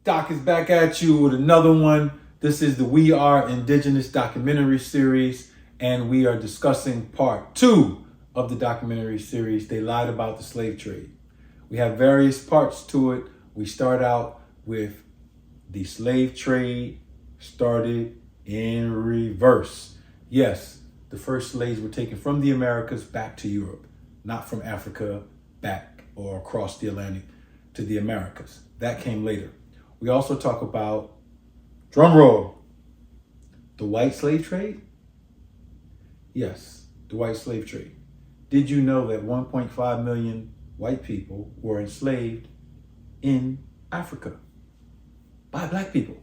Doc is back at you with another one. This is the We Are Indigenous documentary series, and we are discussing part 2 of the documentary series, They Lied About the Slave Trade. We have various parts to it. We start out with the slave trade started in reverse. Yes, the first slaves were taken from the Americas back to Europe, not from Africa back or across the Atlantic to the Americas. That came later. We also talk about, drum roll, the white slave trade. Yes, the white slave trade. Did you know that 1.5 million white people were enslaved in Africa by black people?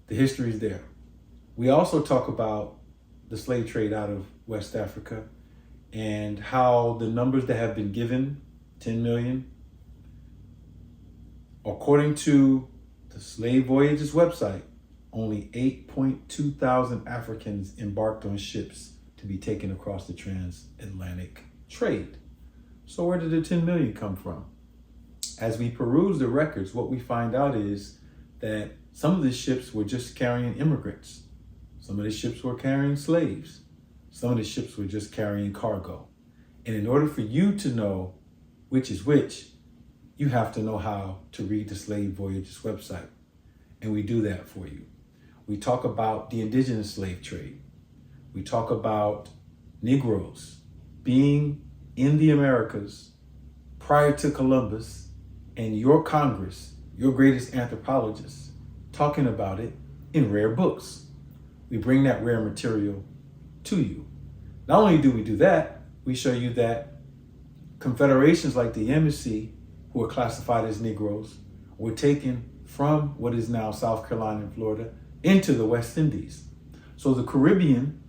The history is there. We also talk about the slave trade out of West Africa and how the numbers that have been given, 10 million, according to the Slave Voyages website, only 8.2 thousand Africans embarked on ships to be taken across the transatlantic trade. So where did the 10 million come from? As we peruse the records, what we find out is that some of the ships were just carrying immigrants. Some of the ships were carrying slaves. Some of the ships were just carrying cargo. And in order for you to know which is which, you have to know how to read the Slave Voyages website. And we do that for you. We talk about the Indigenous slave trade. We talk about Negroes being in the Americas prior to Columbus, and your Congress, your greatest anthropologists, talking about it in rare books. We bring that rare material to you. Not only do we do that, we show you that confederations like the Yamasee, who are classified as Negroes, were taken from what is now South Carolina and Florida into the West Indies. So the Caribbean,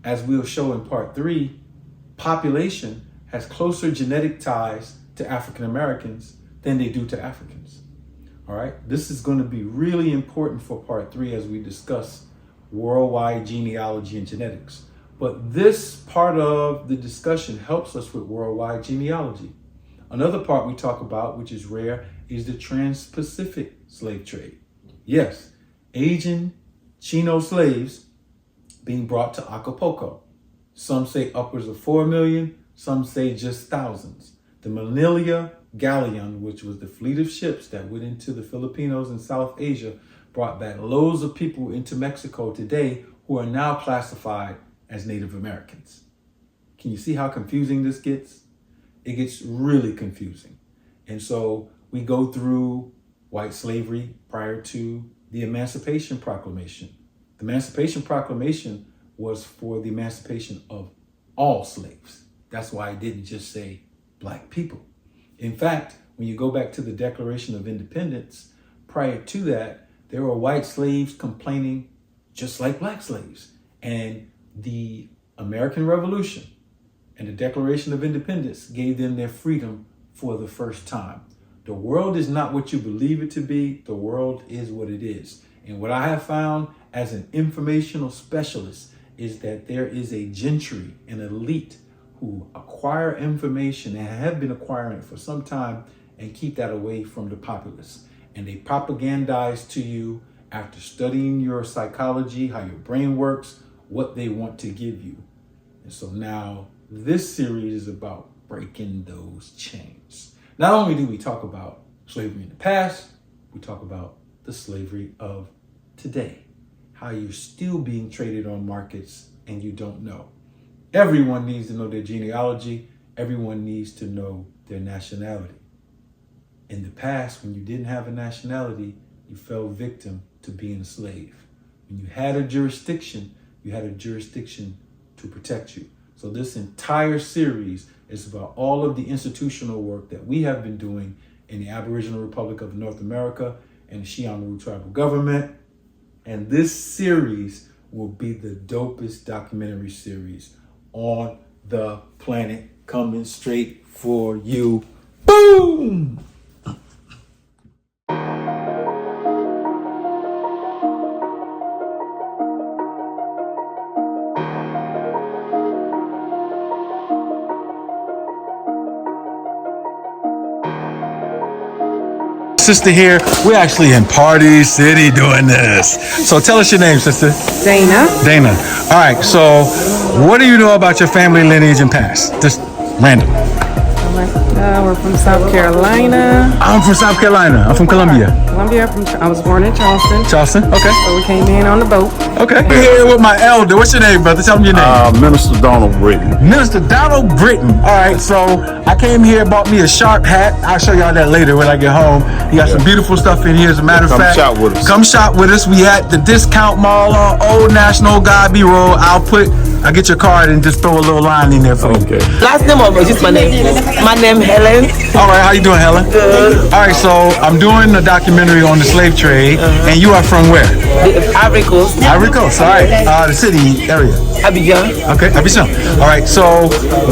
as we'll show in part 3, population has closer genetic ties to African Americans than they do to Africans. All right, this is going to be really important for part 3 as we discuss worldwide genealogy and genetics. But this part of the discussion helps us with worldwide genealogy. Another part we talk about, which is rare, is the Transpacific Slave Trade. Yes, Asian Chino slaves being brought to Acapulco. Some say upwards of 4 million, some say just thousands. The Manila Galleon, which was the fleet of ships that went into the Filipinos and South Asia, brought back loads of people into Mexico today who are now classified as Native Americans. Can you see how confusing this gets? It gets really confusing. And so we go through white slavery prior to the Emancipation Proclamation. The Emancipation Proclamation was for the emancipation of all slaves. That's why I didn't just say black people. In fact, when you go back to the Declaration of Independence, prior to that, there were white slaves complaining just like black slaves. And the American Revolution and the Declaration of Independence gave them their freedom for the first time. The world is not what you believe it to be. The world is what it is. And what I have found as an informational specialist is that there is a gentry, an elite, who acquire information and have been acquiring it for some time and keep that away from the populace. And they propagandize to you after studying your psychology, how your brain works, what they want to give you. And so now this series is about breaking those chains. Not only do we talk about slavery in the past, we talk about the slavery of today, how you're still being traded on markets and you don't know. Everyone needs to know their genealogy. Everyone needs to know their nationality. In the past, when you didn't have a nationality, you fell victim to being a slave. When you had a jurisdiction, you had a jurisdiction to protect you. So this entire series is about all of the institutional work that we have been doing in the Aboriginal Republic of North America and the Shiamaru tribal government. And this series will be the dopest documentary series on the planet, coming straight for you. Boom! sister here. We're actually in Party City doing this. So tell us your name, sister. Dana. Dana. All right, so what do you know about your family lineage and past? Just random. We're from South Carolina. I'm from South Carolina. I'm from Columbia. I was born in Charleston. Charleston, okay. So we came in on the boat. Okay. We're here with my elder. What's your name, brother? Tell me your name. Minister Donald Britton. Minister Donald Britton. All right, so I came here, bought me a sharp hat. I'll show y'all that later when I get home. You got some beautiful stuff in here, as a matter of fact. Come shop with us. Come shop with us. We at the Discount Mall on Old National Godby Road. I'll get your card and just throw a little line in there for you. Okay. Last name or just my name? My name Helen. All right, how you doing, Helen? Good. All right, so I'm doing a documentary on the slave trade, and you are from where? Ivory Coast. Ivory Coast, all right. The city area. Abidjan. Okay, Abidjan. All right, so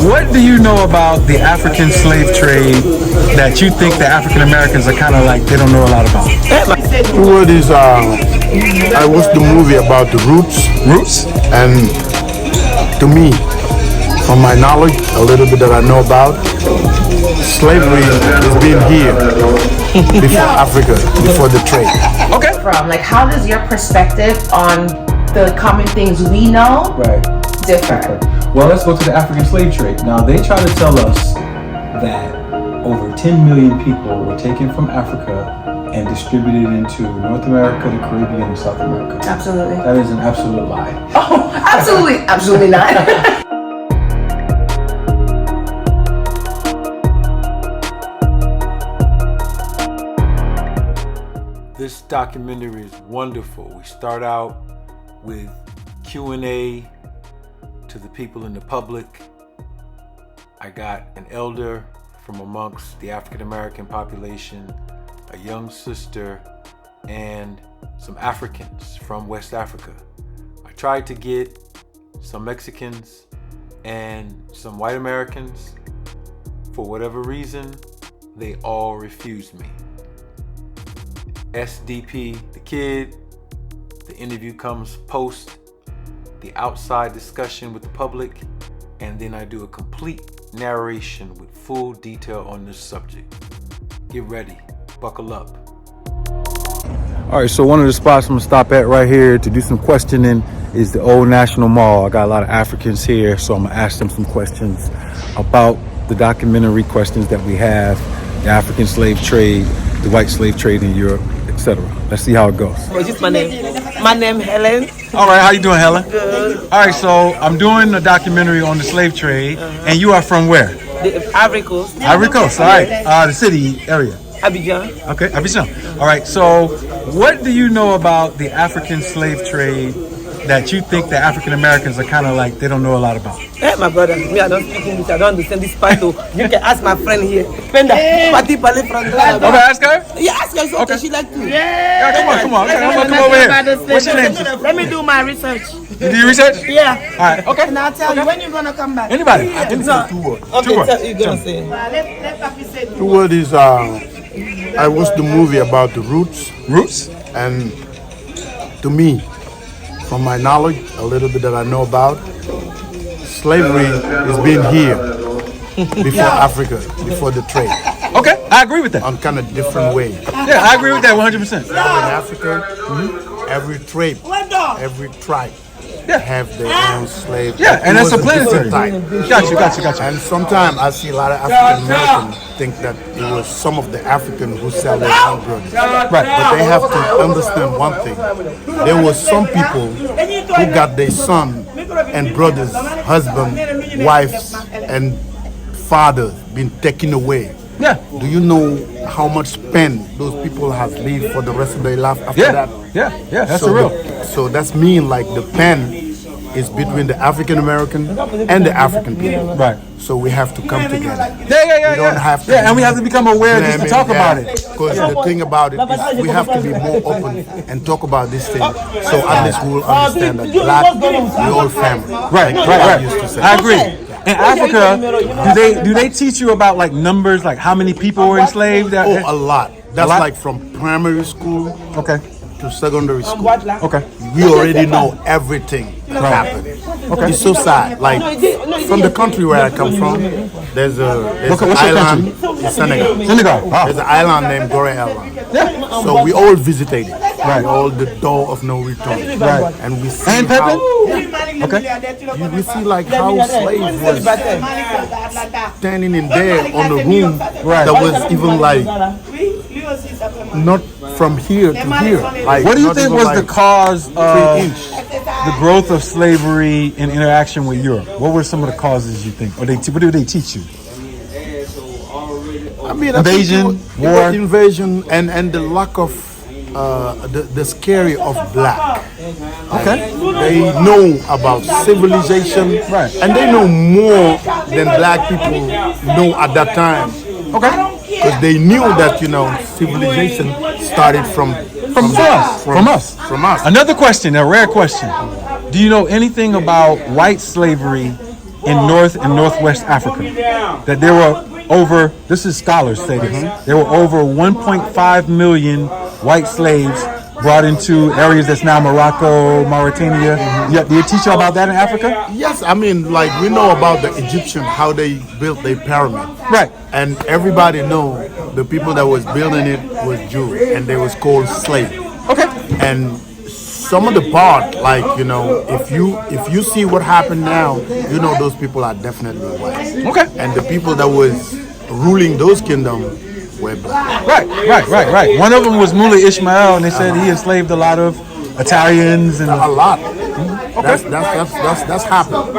what do you know about the African slave trade that you think the African Americans are kind of like, they don't know a lot about? The word is, I watched the movie about the roots. Roots? And to me, from my knowledge, a little bit that I know about, slavery has been here before Africa, before the trade. Okay. From like, how does your perspective on the common things we know differ? Well, let's go to the African slave trade. Now, they try to tell us that over 10 million people were taken from Africa and distributed into North America, the Caribbean, and South America. Absolutely. That is an absolute lie. Oh, absolutely, absolutely not. This documentary is wonderful. We start out with Q&A to the people in the public. I got an elder from amongst the African American population, a young sister, and some Africans from West Africa. I tried to get some Mexicans and some white Americans. For whatever reason, they all refused me. SDP, the kid, the interview comes post the outside discussion with the public, and then I do a complete narration with full detail on this subject. Get ready, buckle up. All right, so one of the spots I'm gonna stop at right here to do some questioning is the Old National Mall. I got a lot of Africans here, so I'm gonna ask them some questions about the documentary questions that we have, the African slave trade, the white slave trade in Europe, etc. Let's see how it goes. Just my name. My name Helen. All right, how you doing, Helen? Good. All right, so I'm doing a documentary on the slave trade, and you are from where? The Ivory Coast. Ivory Coast, all right. The city area. Abidjan. Okay, Abidjan. All right, so what do you know about the African slave trade that you think the African Americans are kind of like, they don't know a lot about? My brother, me, I don't speak English. I don't understand this part. So you can ask my friend here. Penda, party parler français. Okay, ask her. Yeah, ask her. It's okay. She like to. Yeah, come on. Come over here. What's your name? Let me do my research. You do your research? Yeah. All right, okay. And I'll tell you when you're gonna come back. Anybody? Two words. Okay, tell you gonna say. Let Papi say. The word is, I watched the movie about the roots. Roots? And to me, from my knowledge, a little bit that I know about, slavery has been here before Africa, before the trade. Okay, I agree with that. On kind of different ways. Yeah, I agree with that 100%. In Africa, every tribe have their own slave. Yeah, and that's a different planetary. type. Got you. And sometimes I see a lot of African Americans think that it was some of the Africans who sell their own brothers. Right. But they have to understand one thing. There was some people who got their son and brothers, husband, wives, and father being taken away. Yeah. Do you know how much pain those people have lived for the rest of their life after that? Yeah, that's so real. So that's mean like the pain is between the African American and the African people. Right. So we have to come together. Yeah. We don't have to. Yeah, and we have to become aware just to talk about it. Because the thing about it is we have to be more open and talk about this thing. So at least we will understand that black, we all family. Right. Used to say. I agree. In Africa, do they teach you about like numbers, like how many people were enslaved? Oh, a lot. That's like from primary school okay to secondary school. Okay. We already know everything happened. It's so sad. Like from the country where I come from, there's an island in Senegal. There's an island named Gore Island. Yeah. So we all visited it. Right. We all the door of no return. Right. And we see And how, okay. we see like how slaves was standing in there on the room that was even like not from here to here. Like, What do you not think even was like the cause 3 of inch. the growth of slavery in interaction with Europe? What were some of the causes you think? Or what do they teach you? I mean, Invasion, I think war. invasion, and the lack of the scary of black. Okay. They know about civilization, Right. and they know more than black people know at that time. Okay. Because they knew that civilization started from us. Another question, a rare question. Do you know anything about white slavery in North and Northwest Africa? That there were over, this is scholars stating, there were over 1.5 million white slaves brought into areas that's now Morocco, Mauritania. Yeah, did they teach you about that in Africa? Yes, I mean, like we know about the Egyptian, how they built their pyramid. Right. And everybody know the people that was building it was Jews, and they was called slave. Okay. And some of the part, like if you see what happened now, those people are definitely white. Okay. And the people that was ruling those kingdoms were black. Right. One of them was Mullah Ishmael, and they said he enslaved a lot of Italians and A lot. That's happened.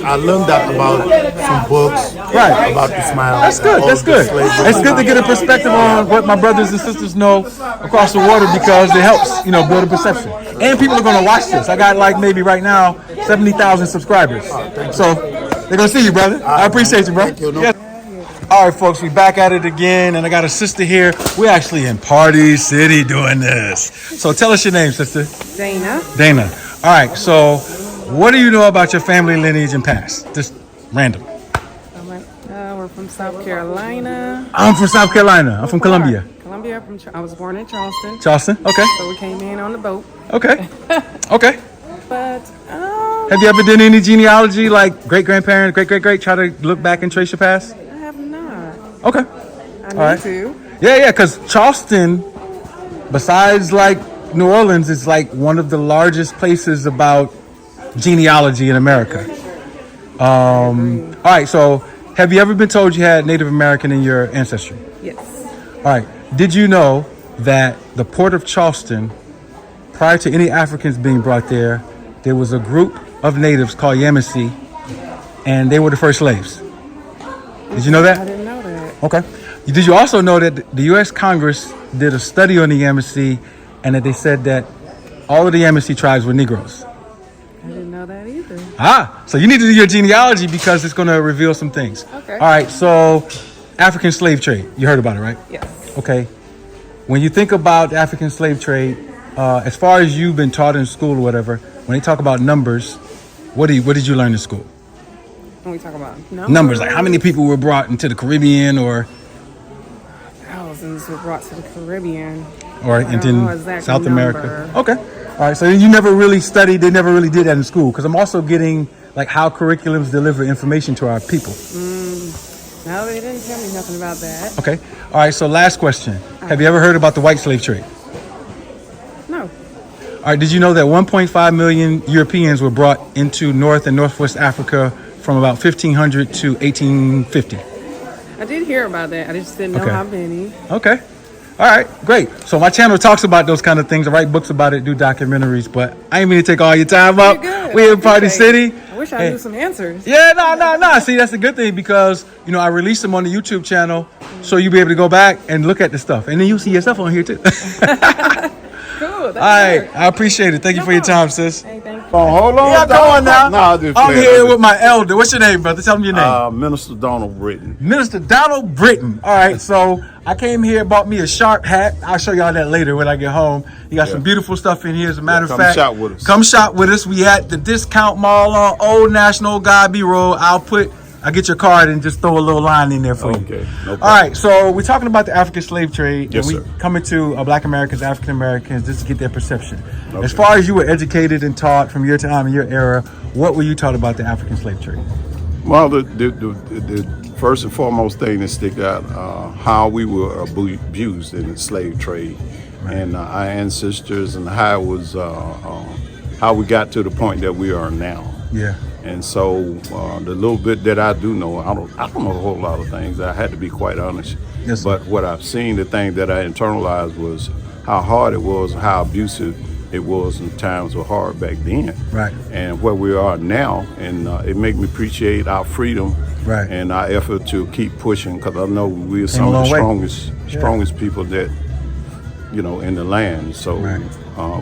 I learned that about some books. Right. About Ismail. That's good. all That's the good. slavery. It's good to get a perspective on what my brothers and sisters know across the water because it helps, build a perception. And people are going to watch this. I got like maybe right now 70,000 subscribers. So they're going to see you, brother. I appreciate you, bro. Thank you. No. Yes. All right, folks, we back at it again, and I got a sister here. We're actually in Party City doing this. So tell us your name, sister. Dana. All right, so what do you know about your family lineage and past? Just random. We're from South Carolina. I'm from South Carolina. I'm from Columbia. I was born in Charleston. Charleston? Okay. So we came in on the boat. Okay. Okay. But Have you ever done any genealogy, like great-grandparents, great-great-great, try to look back and trace your past? I have not. Okay. I need right. to. Yeah, because Charleston, besides like New Orleans, is like one of the largest places about genealogy in America. All right, so have you ever been told you had Native American in your ancestry? Yes. All right. Did you know that the port of Charleston, prior to any Africans being brought there was a group of natives called Yamasee, and they were the first slaves? Did you know that? I didn't know that. Okay. Did you also know that the U.S. Congress did a study on the Yamasee, and that they said that all of the Yamasee tribes were Negroes? I didn't know that either. So you need to do your genealogy because it's going to reveal some things. Okay. All right, so African slave trade. You heard about it, right? Yes. Okay. When you think about the African slave trade, as far as you've been taught in school or whatever, when they talk about numbers, what did you learn in school? When we talk about Numbers, like how many people were brought into the Caribbean or thousands were brought to the Caribbean. or I don't into know exact South number. America? Okay. All right. So you never really studied. They never really did that in school. Because I'm also getting like how curriculums deliver information to our people. No, they didn't tell me nothing about that. Okay. All right. So last question: have you ever heard about the white slave trade? No. All right. Did you know that 1.5 million Europeans were brought into North and Northwest Africa from about 1500 to 1850? I did hear about that. I just didn't know Okay. how many. Okay. All right, great. So my channel talks about those kind of things. I write books about it, do documentaries, but I ain't mean to take all your time up. You're good. We're in Party Appreciate City. I wish I Hey. knew some answers. Yeah, no. See, that's a good thing because, I release them on the YouTube channel so you'll be able to go back and look at the stuff. And then you see yourself on here too. Cool. All right, I appreciate it. Thank you for your time, sis. Hey, thank you. Hold on. Yeah, come on now. No, I'll just I'm play here it. with my elder. What's your name, brother? Tell me your name. Minister Donald Britton. Minister Donald Britton. All right, so I came here, bought me a sharp hat. I'll show y'all that later when I get home. You got some beautiful stuff in here. As a matter of come fact, shop with us. Come shop with us. We at the Discount Mall on Old National Godby Road. I'll put I'll get your card and just throw a little line in there for you. Okay, no problem. All right, so we're talking about the African slave trade. Yes, and sir. we coming to Black Americans, African Americans, just to get their perception. Okay. As far as you were educated and taught from your time and your era, what were you taught about the African slave trade? Well, the first and foremost thing that stick out, how we were abused in the slave trade, and our ancestors, and how it was, how we got to the point that we are now. Yeah. And so the little bit that I do know, I don't know a whole lot of things. I had to be quite honest. Yes, sir. But what I've seen, the thing that I internalized was how hard it was, how abusive it was, and times were hard back then. Right. And where we are now, and it made me appreciate our freedom. Right. And our effort to keep pushing, because I know we are Came some a of the long way. strongest people that, in the land. So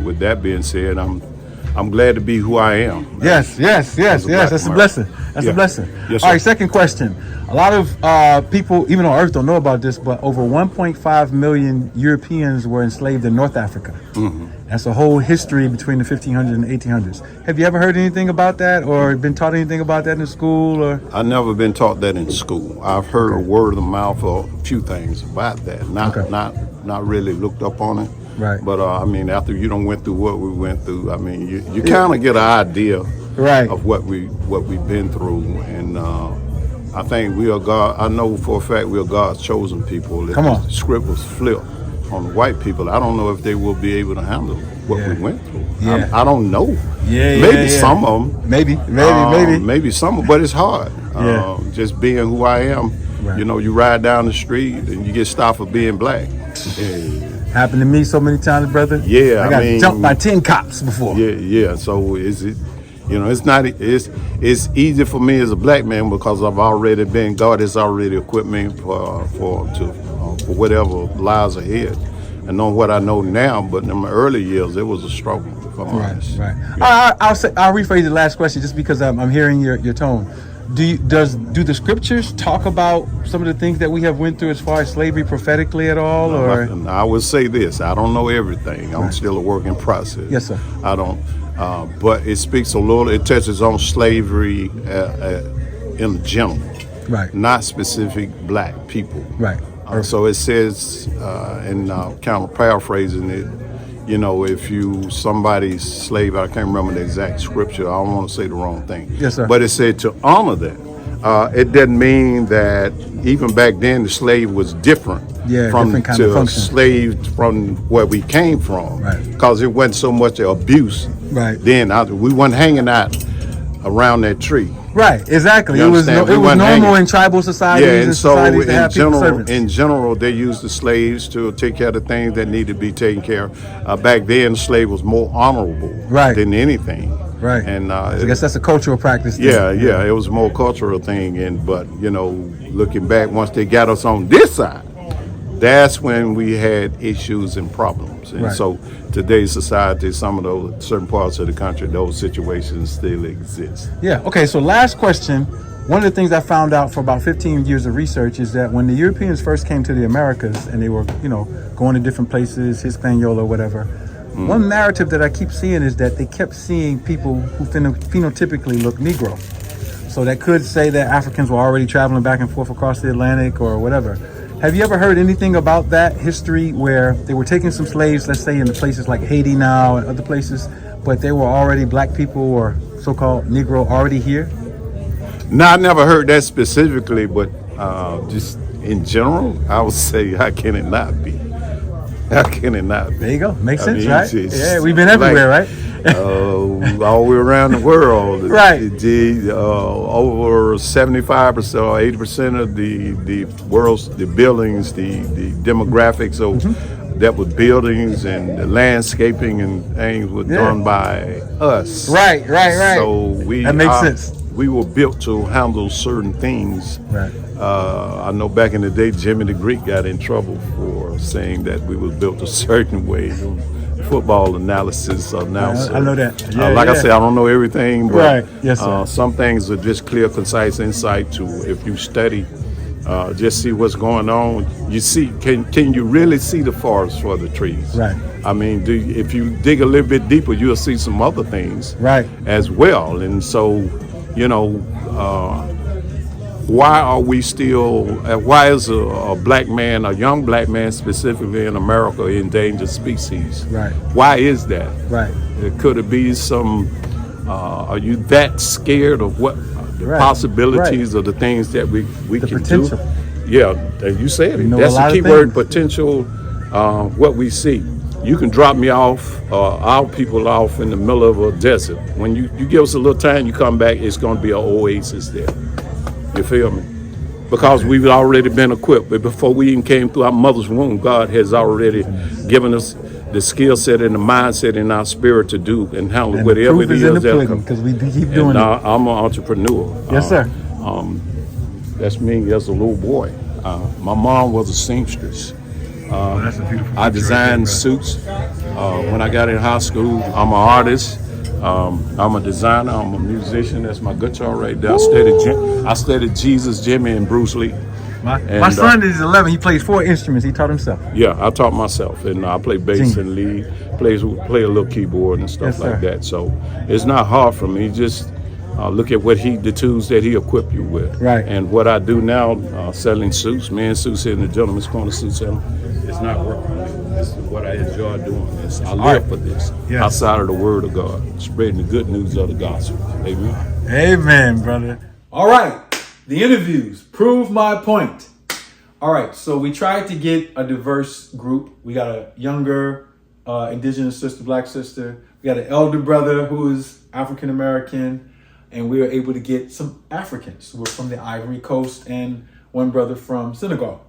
with that being said, I'm glad to be who I am. Yes. That's a blessing. That's a blessing. Yes, All sir. right, second question. A lot of people, even on Earth, don't know about this, but over 1.5 million Europeans were enslaved in North Africa. Mm-hmm. That's a whole history between the 1500s and 1800s. Have you ever heard anything about that, or been taught anything about that in school? Or I've never been taught that in school. I've heard a word of mouth or a few things about that. Not really looked up on it. Right. But I mean, after you done went through what we went through, I mean, you kind of get an idea of what we've been through, and I think we are God. I know for a fact we are God's chosen people. If Come on. the script was flipped on the white people, I don't know if they will be able to handle what we went through. Yeah. I don't know. Maybe Some of them. Maybe. Maybe some, but it's hard. Yeah. Just being who I am. Right. You ride down the street and you get stopped for being black. Happened to me so many times, brother. Yeah, I got jumped by 10 cops before. Yeah. So it's not. It's easy for me as a black man because I've already been. God has already equipped me for whatever lies ahead. And knowing what I know now, but in my early years, it was a struggle. If I'm honest. Right. I'll rephrase the last question just because I'm hearing your tone. Do the scriptures talk about some of the things that we have went through as far as slavery prophetically at all, or? I would say this: I don't know everything. I'm still a work in process. Yes, sir. I don't, but it speaks a little. It touches on slavery in general, Right. Not specific black people, Right. So it says, and kind of paraphrasing it, if you somebody's slave, I can't remember the exact scripture. I don't want to say the wrong thing. Yes, sir. But it said to honor that. It doesn't mean that even back then the slave was different. Yeah, from different kind to of function. slave from where we came from. Right. Because it wasn't so much abuse. Right. Then we weren't hanging out around that tree. Right, exactly. You It was understand? We normal wasn't hanging. in tribal societies Yeah, and and so societies to have people servants. in general, they used the slaves to take care of the things that needed to be taken care of. Back then, the slave was more honorable than anything. Right. And I guess that's a cultural practice. Yeah, it was a more cultural thing. But looking back, once they got us on this side, that's when we had issues and problems. And so today's society, some of those certain parts of the country, those situations still exist. Yeah. Okay. So last question. One of the things I found out for about 15 years of research is that when the Europeans first came to the Americas and they were, going to different places, Hispaniola, whatever, one narrative that I keep seeing is that they kept seeing people who phenotypically look Negro. So that could say that Africans were already traveling back and forth across the Atlantic or whatever. Have you ever heard anything about that history where they were taking some slaves, let's say in the places like Haiti now and other places, but they were already black people or so-called Negro already here? No, I never heard that specifically, but just in general, I would say, how can it not be? How can it not be? There you go. Makes sense, mean, right? it's Yeah, we've been everywhere, right? all the way around the world. Right. Over 75% or 80% of the world's buildings, the demographics that was buildings and the landscaping and things were done by us. Right. So that makes sense. We were built to handle certain things. Right. I know back in the day, Jimmy the Greek got in trouble for saying that we was built a certain way. Football analysis announcer. I know that. I said, I don't know everything, but Right. Yes, sir. some things are just clear, concise insight to if you study, just see what's going on. You see, can you really see the forest for the trees? Right. I mean, if you dig a little bit deeper, you'll see some other things Right. as well. And so, why are we still? Why is a black man, a young black man specifically in America, endangered species? Right. Why is that? Right. Could it be some? Are you that scared of what the Right. possibilities of the things that we The can potential. do? Yeah, and you said it. know That's a lot the of key word, things. potential. What we see. You can drop me off, our people off in the middle of a desert. When you give us a little time, you come back, it's going to be an oasis there. You feel me? Because we've already been equipped. But before we even came through our mother's womb, God has already given us the skill set and the mindset in our spirit to do and handle And whatever the it proof is is in the that pudding comes. because we keep doing And it. I'm an entrepreneur. Yes, sir. That's me as a little boy. My mom was a seamstress. That's a beautiful. I designed suits when I got in high school. I'm an artist. I'm a designer. I'm a musician. That's my guitar right there. I studied Jesus, Jimmy, and Bruce Lee. My son is 11. He plays 4 instruments. He taught himself. Yeah, I taught myself, and I play bass and lead, play a little keyboard and stuff Yes, like sir. that. So it's not hard for me. Just look at the tools that he equipped you with. Right. And what I do now, selling suits, men's suits in the gentleman's corner suit selling, it's not work for me. This is what I enjoy doing. I live for this. Yes. Outside of the word of God, spreading the good news of the gospel. Amen. Amen, brother. All right, the interviews prove my point. All right, so we tried to get a diverse group. We got a younger Indigenous sister, black sister. We got an elder brother who is African American, and we were able to get some Africans who were from the Ivory Coast and one brother from Senegal.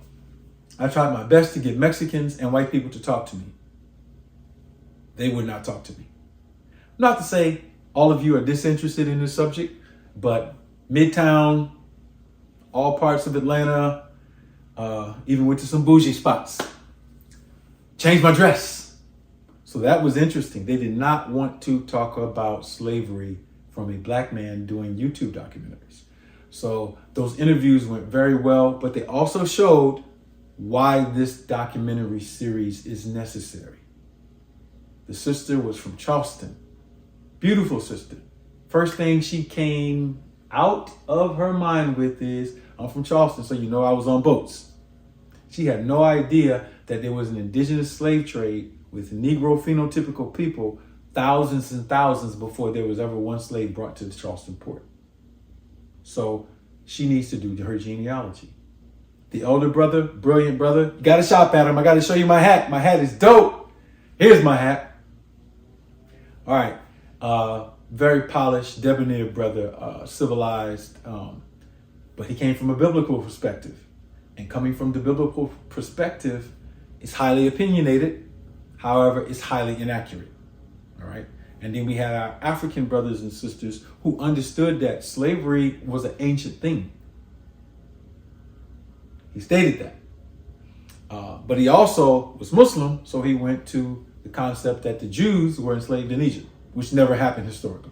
I tried my best to get Mexicans and white people to talk to me. They would not talk to me. Not to say all of you are disinterested in this subject, but Midtown, all parts of Atlanta, even went to some bougie spots. Changed my dress. So that was interesting. They did not want to talk about slavery from a black man doing YouTube documentaries. So those interviews went very well, but they also showed why this documentary series is necessary. The sister was from Charleston. Beautiful sister. First thing she came out of her mind with is, I'm from Charleston, so you know I was on boats. She had no idea that there was an indigenous slave trade with Negro phenotypical people thousands and thousands before there was ever one slave brought to the Charleston port. So she needs to do her genealogy. The elder brother, brilliant brother, you gotta shop at him. I gotta show you my hat. My hat is dope. Here's my hat. All right, very polished, debonair brother, civilized, but he came from a biblical perspective. And coming from the biblical perspective, it's highly opinionated. However, it's highly inaccurate. All right. And then we had our African brothers and sisters who understood that slavery was an ancient thing. He stated that. But he also was Muslim, so he went to the concept that the Jews were enslaved in Egypt, which never happened historically.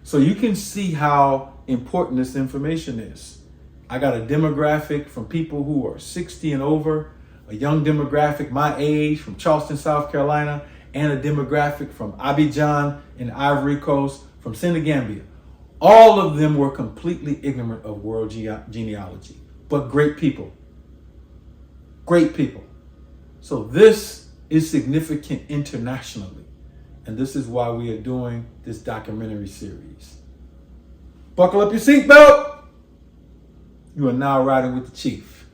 So you can see how important this information is. I got a demographic from people who are 60 and over, a young demographic my age from Charleston, South Carolina, and a demographic from Abidjan in Ivory Coast, from Senegambia. All of them were completely ignorant of world genealogy, but great people. Great people. So this is significant internationally, and this is why we are doing this documentary series. Buckle up your seatbelt. You are now riding with the chief.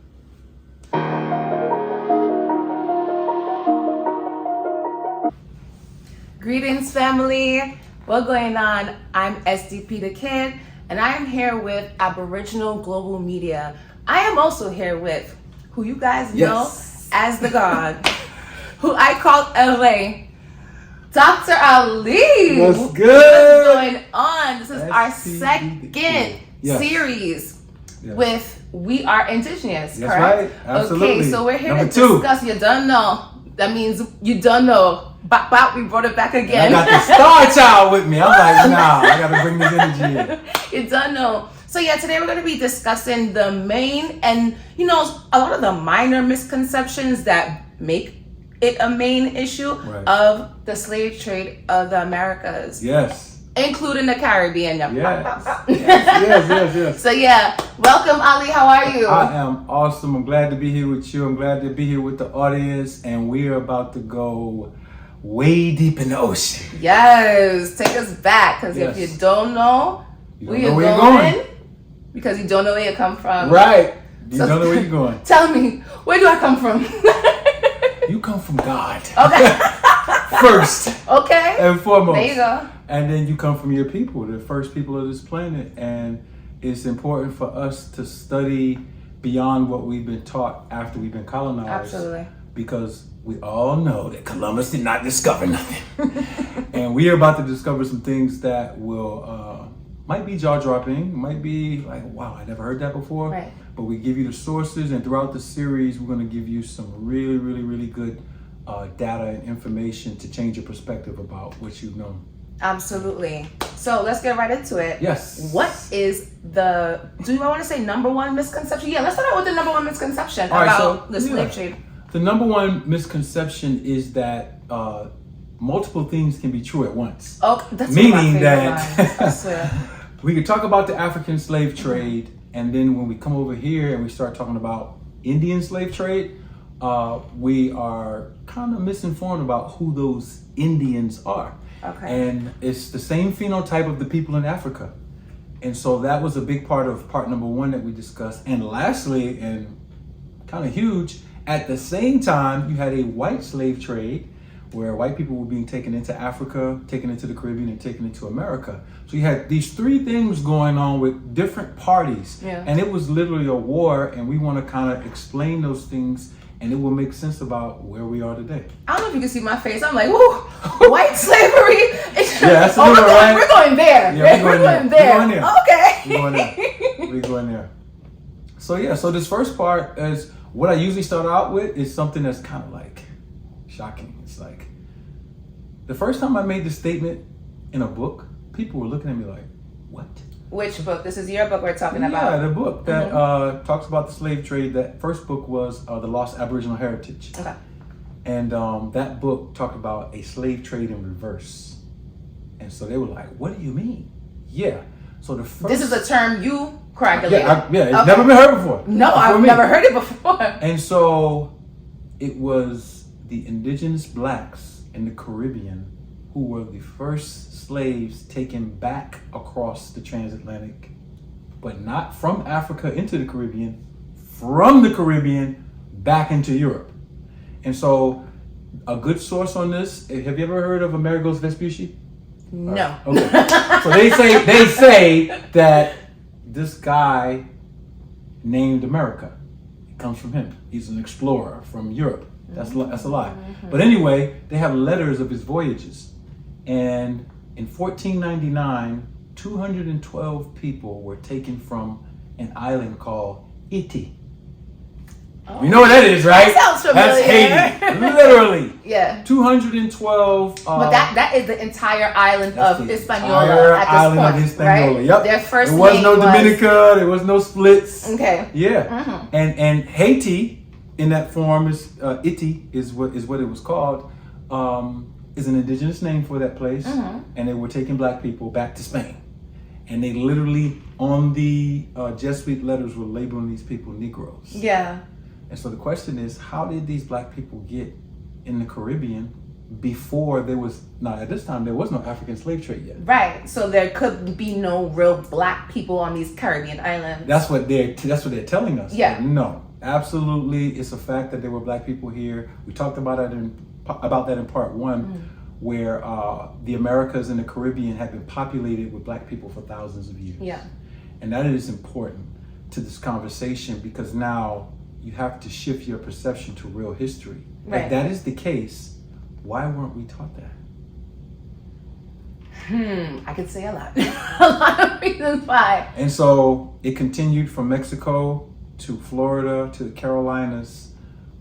Greetings, family. What's going on? I'm SDP the Kid, and I'm here with Aboriginal Global Media. I am also here with who you guys know as the God, who I call LA, Dr. Ali. What's good? What's going on? This is our second series with We Are Indigenous, That's correct? right. Absolutely. Okay, so we're here Number to 2. discuss. You don't know. That means you don't know. But we brought it back I again. got the star child with me. I'm like, nah, I gotta bring this energy in. You don't know. So yeah, today we're going to be discussing the main and, a lot of the minor misconceptions that make it a main issue of the slave trade of the Americas. Yes. including the Caribbean. Yes. So yeah, welcome Ali. How are you? I am awesome. I'm glad to be here with you. I'm glad to be here with the audience, and we are about to go way deep in the ocean. Yes, take us back, because Yes. if you don't know, You don't know where you're going. because you don't know where you come from. Right. You So- don't know where you're going. Tell me, where do I come from? You come from God. Okay. First Okay. and foremost. There you go. And then you come from your people, the first people of this planet. And it's important for us to study beyond what we've been taught after we've been colonized. Absolutely. Because we all know that Columbus did not discover nothing. And we are about to discover some things that will, might be jaw-dropping, might be like, wow, I never heard that before. Right. But we give you the sources, and throughout the series, we're going to give you some really, really, really good data and information to change your perspective about what you've known. Absolutely. So let's get right into it. Yes. What is do you want to say number one misconception? Yeah, let's start out with the number one misconception All right, about so, the slave yeah. trade. The number one misconception is that multiple things can be true at once. Oh, that's Meaning one of my that favorite lines, I swear. we could talk about the African slave trade, and then when we come over here and we start talking about Indian slave trade, we are kind of misinformed about who those Indians are. Okay. And it's the same phenotype of the people in Africa. And so that was a big part of part number one that we discussed. And lastly, and kind of huge, at the same time, you had a white slave trade where white people were being taken into Africa, taken into the Caribbean, and taken into America. So you had these three things going on with different parties. Yeah. And it was literally a war, and we want to kind of explain those things, and it will make sense about where we are today. I don't know if you can see my face. I'm like, woo, white slavery. that's a new one, right? We're going there. Yeah, we're going there. We're going there. Okay. We're going there. We're going there. So yeah, so this first part is what I usually start out with is something that's kind of like shocking. It's like the first time I made this statement in a book, people were looking at me like, what? Which book? This is your book we're talking Yeah, about. the book that talks about the slave trade. That first book was The Lost Aboriginal Heritage. Okay. And that book talked about a slave trade in reverse. And so they were like, what do you mean? Yeah. So the first... This is a term you crackulated. It's Okay. never been heard before. No, Before I've me. never heard it before. And so it was the indigenous blacks in the Caribbean who were the first slaves taken back across the transatlantic, but not from Africa into the Caribbean, from the Caribbean back into Europe. And so a good source on this, have you ever heard of Amerigo's Vespucci? No. Okay. So they say that this guy named America, it comes from him. He's an explorer from Europe. That's a lie. But anyway, they have letters of his voyages. And in 1499, 212 people were taken from an island called Haiti. Oh. You know what that is, right? That sounds familiar. That's Haiti, literally. Yeah. 212. But that is the entire island That's of the Hispaniola entire at this island point, of Hispaniola. right? Yep. Their first There was name no Dominica. There was no splits. Okay. Yeah. And Haiti, in that form, is Iti is what it was called. Is an indigenous name for that place, and they were taking black people back to Spain. And they literally, on the Jesuit letters, were labeling these people Negroes. Yeah. And so the question is, how did these black people get in the Caribbean before there was, at this time, there was no African slave trade yet. Right. So there could be no real black people on these Caribbean islands. That's what they're telling us. Yeah. But no, absolutely, it's a fact that there were black people here. We talked about that in part one, where the Americas and the Caribbean had been populated with black people for thousands of years. Yeah. And that is important to this conversation, because now you have to shift your perception to real history. Right. If that is the case, why weren't we taught that? I could say a lot. A lot of reasons why. And so it continued from Mexico to Florida to the Carolinas,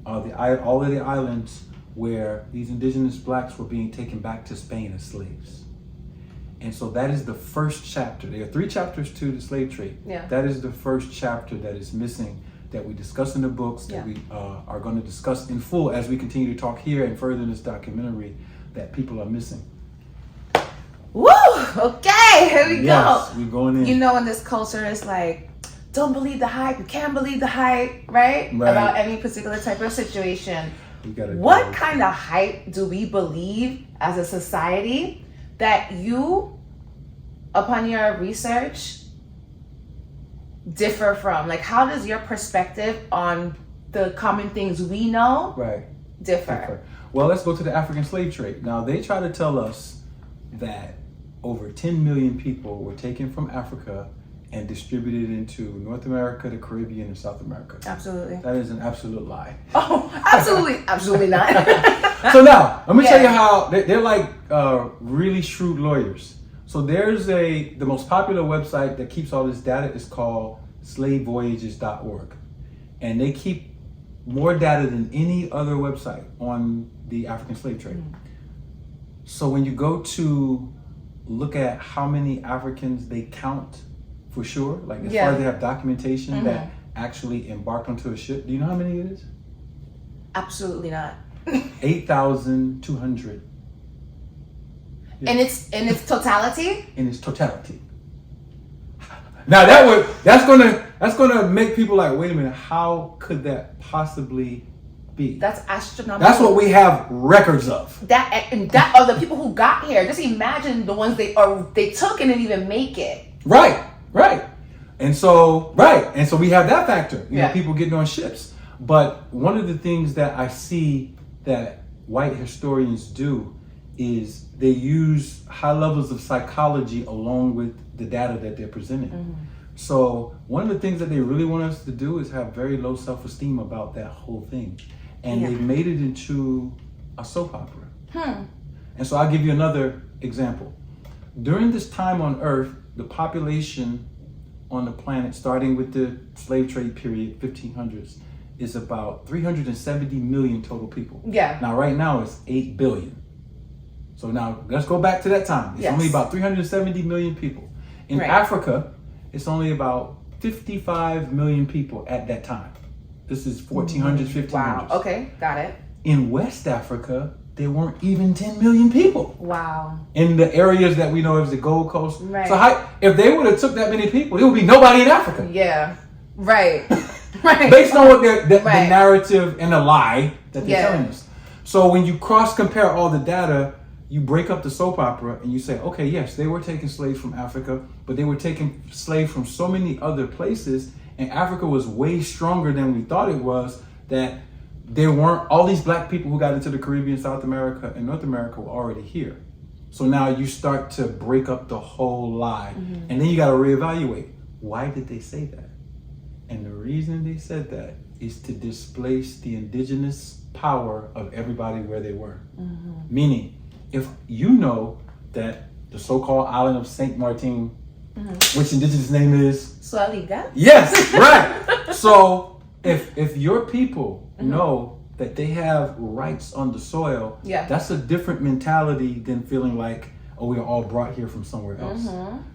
all of the islands where these indigenous blacks were being taken back to Spain as slaves. And so that is the first chapter. There are 3 chapters to the slave trade. Yeah. That is the first chapter that is missing, that we discuss in the books, that we are going to discuss in full as we continue to talk here and further in this documentary, that people are missing. Woo! Okay, here we Yes, go. we going in. You know, in this culture, it's like, don't believe the hype. You can't believe the hype, right? Right. About any particular type of situation. We gotta What go. kind of hype do we believe as a society that you, upon your research, differ from? Like, how does your perspective on the common things we know Right. differ? Well, let's go to the African slave trade. Now, they try to tell us that over 10 million people were taken from Africa and distributed into North America, the Caribbean, and South America. Absolutely. That is an absolute lie. Oh, absolutely, absolutely not. So now, let me tell you Yeah. how they're like really shrewd lawyers. So there's the most popular website that keeps all this data is called slavevoyages.org. And they keep more data than any other website on the African slave trade. So when you go to look at how many Africans they count for sure, like as far as they have documentation that actually embarked onto a ship, do you know how many it is? Absolutely not. 8,200 In its totality? in its totality. Now that's gonna make people like, wait a minute, how could that possibly be? That's astronomical. That's what we have records of. That are the people who got here. Just imagine the ones they took and didn't even make it. Right. And so we have that factor, you know, people getting on ships. But one of the things that I see that white historians do is they use high levels of psychology along with the data that they're presenting. So one of the things that they really want us to do is have very low self-esteem about that whole thing. And they've made it into a soap opera. And so I'll give you another example. During this time on Earth, the population on the planet, starting with the slave trade period, 1500s, is about 370 million total people. Yeah. Now, right now, it's 8 billion. So now, let's go back to that time. It's only about 370 million people. In Africa, it's only about 55 million people at that time. This is 1400s, 1500s. Wow. Okay, got it. In West Africa, there weren't even 10 million people. Wow. In the areas that we know as the Gold Coast. Right. So if they would have took that many people, there would be nobody in Africa. Yeah. Right. Right. Based on what the narrative and the lie that they're telling us. So when you cross compare all the data, you break up the soap opera and you say, okay, yes, they were taking slaves from Africa, but they were taking slaves from so many other places, and Africa was way stronger than we thought it was, that there weren't all these black people who got into the Caribbean, South America, and North America were already here. So now you start to break up the whole lie. And then you got to reevaluate. Why did they say that? And the reason they said that is to displace the indigenous power of everybody where they were. Meaning, if you know that the so-called island of Saint Martin, which indigenous name is? Swaliga? Yes, right. So if your people know that they have rights on the soil, that's a different mentality than feeling like, oh, we are all brought here from somewhere else.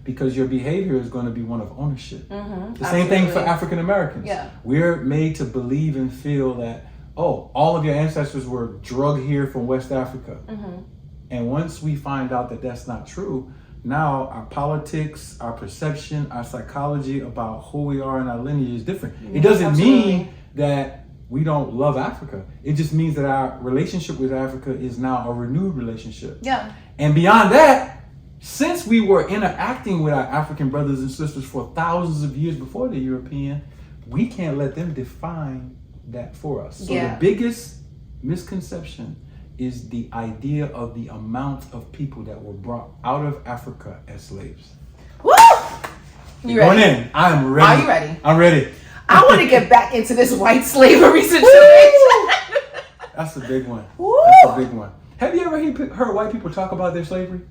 Because your behavior is going to be one of ownership. The same thing for African Americans. We're made to believe and feel that, oh, all of your ancestors were drugged here from West Africa. And once we find out that that's not true, now our politics, our perception, our psychology about who we are and our lineage is different. It doesn't mean that we don't love Africa. It just means that our relationship with Africa is now a renewed relationship. Yeah. And beyond that, since we were interacting with our African brothers and sisters for thousands of years before the European, we can't let them define that for us. So the biggest misconception is the idea of the amount of people that were brought out of Africa as slaves. Woo! You Going ready? in. I am ready. Are you ready? I'm ready. I want to get back into this white slavery situation. That's a big one. Woo! That's a big one. Have you ever heard white people talk about their slavery?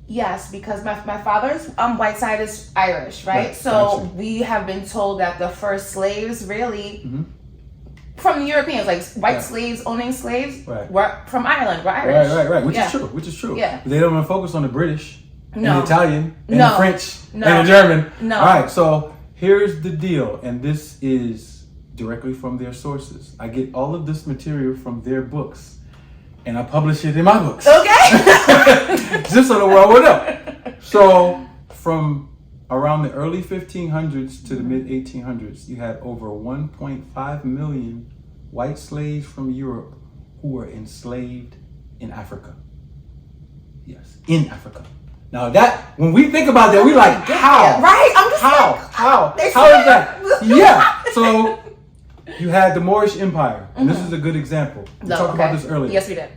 Yes, because my father's white side is Irish, right? So we have been told that the first slaves really from the Europeans, like white slaves owning slaves, were from Ireland, were Irish. Right. Which is true. Yeah. But they don't want to focus on the British and the Italian and the French and the German. No. All right, so here's the deal, and this is directly from their sources. I get all of this material from their books. and I publish it in my books. Okay. Just so the world would know. So from around the early 1500s to the mid 1800s, you had over 1.5 million white slaves from Europe who were enslaved in Africa. Yes, in Africa. Now that, when we think about that, we like, how? Right? I'm just How? like, How they is said- that? Yeah. So you had the Moorish Empire, and this is a good example. We talked about this earlier. Yes, we did.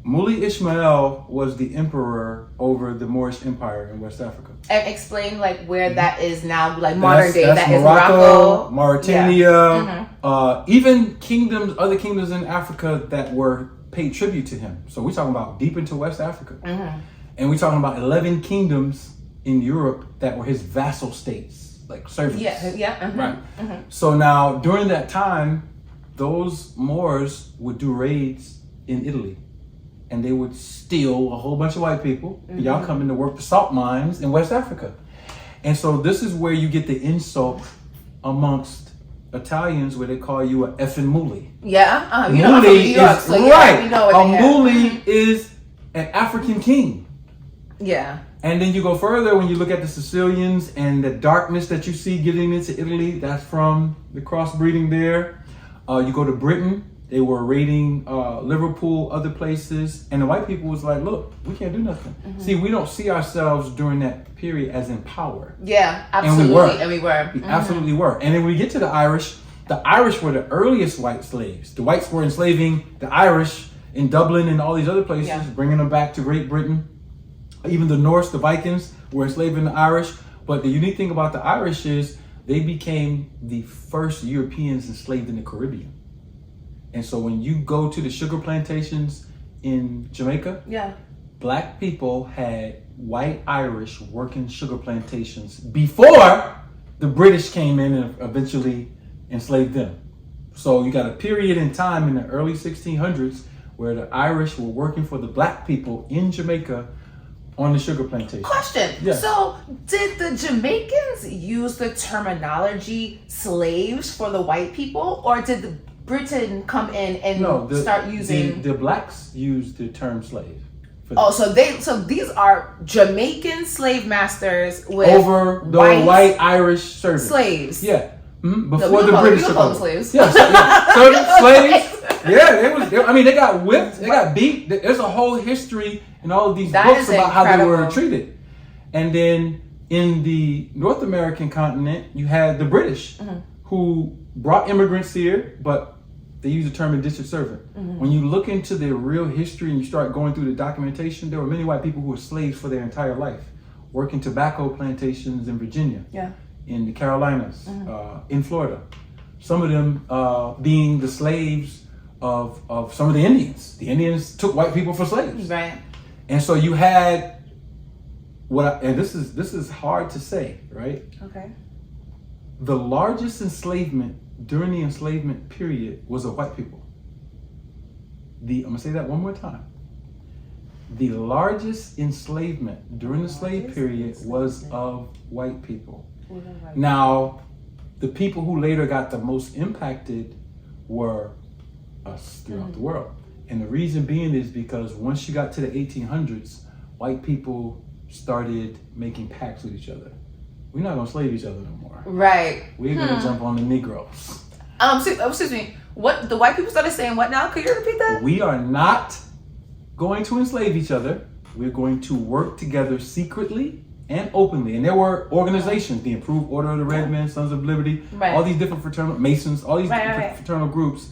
Muli Ismail was the emperor over the Moorish Empire in West Africa. And explain like where that is now, like modern day. That's That is Morocco, Morocco, Mauritania, even kingdoms, other kingdoms in Africa that were paid tribute to him. So we're talking about deep into West Africa. And we're talking about 11 kingdoms in Europe that were his vassal states, like servants. Right. So now, during that time, those Moors would do raids in Italy. And they would steal a whole bunch of white people. Y'all coming to work the salt mines in West Africa. And so this is where you get the insult amongst Italians, where they call you a effing muli. Yeah. You know, I'm from Muli New York, is so yeah, right. we know A what they have. muli is an African king. Yeah. And then you go further when you look at the Sicilians and the darkness that you see getting into Italy. That's from the crossbreeding there. You go to Britain. They were raiding Liverpool, other places, and the white people was like, "Look, we can't do nothing." See, we don't see ourselves during that period as in power. Yeah, absolutely. We absolutely were. And then when we get to the Irish were the earliest white slaves. The whites were enslaving the Irish in Dublin and all these other places, bringing them back to Great Britain. Even the Norse, the Vikings, were enslaving the Irish. But the unique thing about the Irish is they became the first Europeans enslaved in the Caribbean. And so when you go to the sugar plantations in Jamaica, black people had white Irish working sugar plantations before the British came in and eventually enslaved them. So you got a period in time in the early 1600s where the Irish were working for the black people in Jamaica on the sugar plantation. Question. Yes. So did the Jamaicans use the terminology slaves for the white people, or did Britain come in and start using the blacks used the term slave. So these are Jamaican slave masters with over the white Irish servants. Slaves. Yeah. Before No, the British we took call them over. slaves. Yes, servants, slaves. Yeah, they got whipped, they got beat. There's a whole history in all of these books about how they were treated. And then in the North American continent, you had the British who brought immigrants here, but they use the term indentured servant. When you look into the real history and you start going through the documentation, there were many white people who were slaves for their entire life, working tobacco plantations in Virginia, in the Carolinas, in Florida. Some of them being the slaves of some of the Indians. The Indians took white people for slaves. Right. And so you had and this is hard to say, right? Okay. The largest enslavement during the enslavement period was of white people. I'm gonna say that one more time. The largest enslavement during the slave period was of white people. Now, the people who later got the most impacted were us throughout the world. And the reason being is because once you got to the 1800s, white people started making pacts with each other. We're not gonna slave each other no more. Right. We're gonna jump on the Negroes. Excuse me. What the white people started saying? What now? Could you repeat that? We are not going to enslave each other. We're going to work together secretly and openly. And there were organizations, the Improved Order of the Red Men, Sons of Liberty, all these different fraternal Masons, all these different fraternal groups.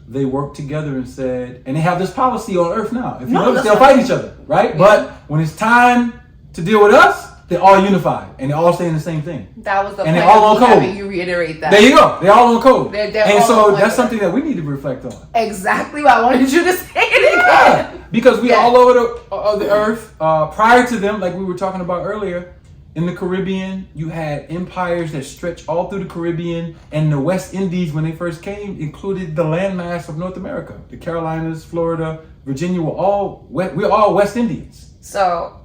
They worked together and said, and they have this policy on Earth now. If you notice, they'll fight each other, right? Yeah. But when it's time to deal with us, they're all unified and they're all saying the same thing. That was the and point they're all on code. Having you reiterate that. There you go. They're all on code. They're and so that's something that we need to reflect on. Exactly what I wanted you to say it again. Because we all over the earth. Prior to them, like we were talking about earlier, in the Caribbean, you had empires that stretched all through the Caribbean, and the West Indies, when they first came, included the landmass of North America. The Carolinas, Florida, Virginia we're all West Indians. So,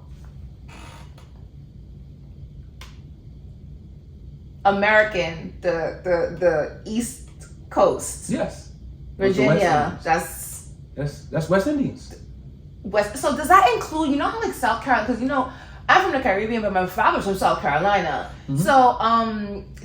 American, the East Coast. Yes. Virginia, that's That's West Indians. West. So does that include, you know how like South Carolina, because you know, I'm from the Caribbean, but my father's from South Carolina. So,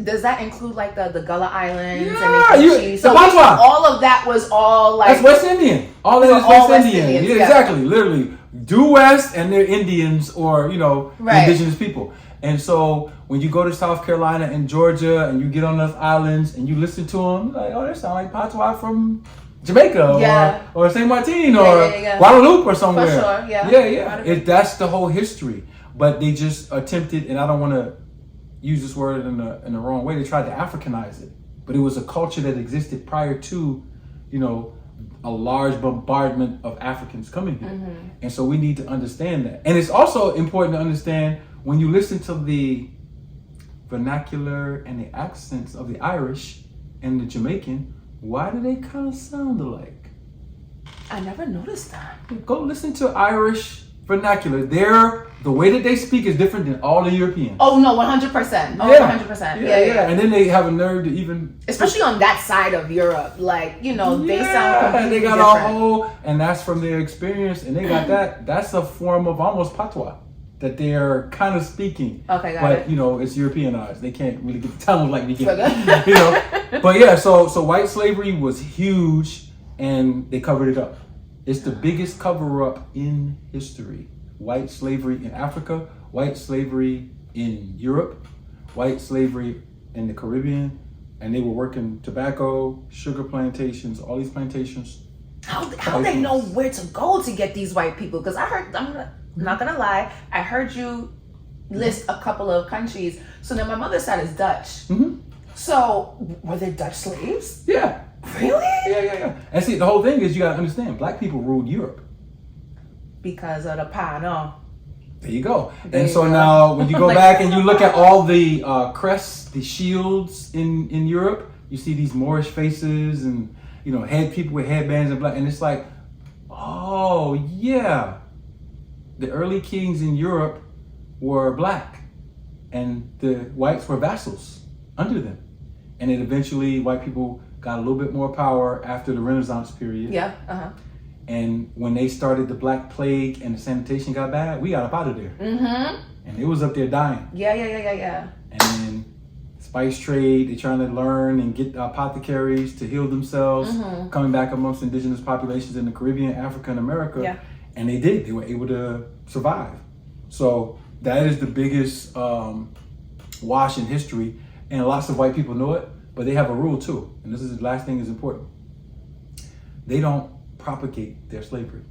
does that include like the Gullah Islands and the Fiji? So Patois. all of that was all like That's West Indian. All of it is all West West Indian. Indians, Yeah, yeah. exactly. Literally, due west, and they're Indians or Right. indigenous people. And so when you go to South Carolina and Georgia, and you get on those islands and you listen to them, like, oh, they sound like Patois from Jamaica Yeah. or Saint Martin Yeah, or yeah, yeah. Guadeloupe or somewhere. For sure, yeah. Yeah. That's the whole history. But they just attempted, and I don't want to use this word in the wrong way. They tried to Africanize it, but it was a culture that existed prior to, a large bombardment of Africans coming here. And so we need to understand that. And it's also important to understand when you listen to the vernacular and the accents of the Irish and the Jamaican, why do they kind of sound alike? I never noticed that. Go listen to Irish vernacular. The way that they speak is different than all the Europeans. Oh no, 100%. Oh, Yeah. 100%. Yeah. Yeah. And then they have a nerve to even, Especially on that side of Europe, like they sound and completely they got different. a whole, and that's from their experience, and they got that. That's a form of almost patois that they're kind of speaking. Okay, got but it. it's Europeanized. They can't really get the tone like we get. Okay. But yeah, so white slavery was huge, and they covered it up. It's the biggest cover up in history. White slavery in Africa, white slavery in Europe, white slavery in the Caribbean, and they were working tobacco, sugar plantations, all these plantations. How they know where to go to get these white people? Because I heard, I'm not gonna lie, I heard you list a couple of countries. So now my mother's side is Dutch. So were there Dutch slaves? Yeah. Really? Yeah. And see, the whole thing is you gotta understand, black people ruled Europe. Because of the pano. There you go. There And you so go. now when you go Like- back and you look at all the crests, the shields in Europe, you see these Moorish faces and head people with headbands and black, and it's like, oh yeah, the early kings in Europe were black, and the whites were vassals under them, and then eventually white people got a little bit more power after the Renaissance period. Yeah. And when they started the Black Plague and the sanitation got bad, we got up out of there. And it was up there dying. Yeah. And then spice trade, they're trying to learn and get apothecaries to heal themselves, coming back amongst indigenous populations in the Caribbean, Africa, and America. Yeah. And they did. They were able to survive. So that is the biggest wash in history. And lots of white people know it, but they have a rule too. And this is the last thing is important. They don't propagate their slavery.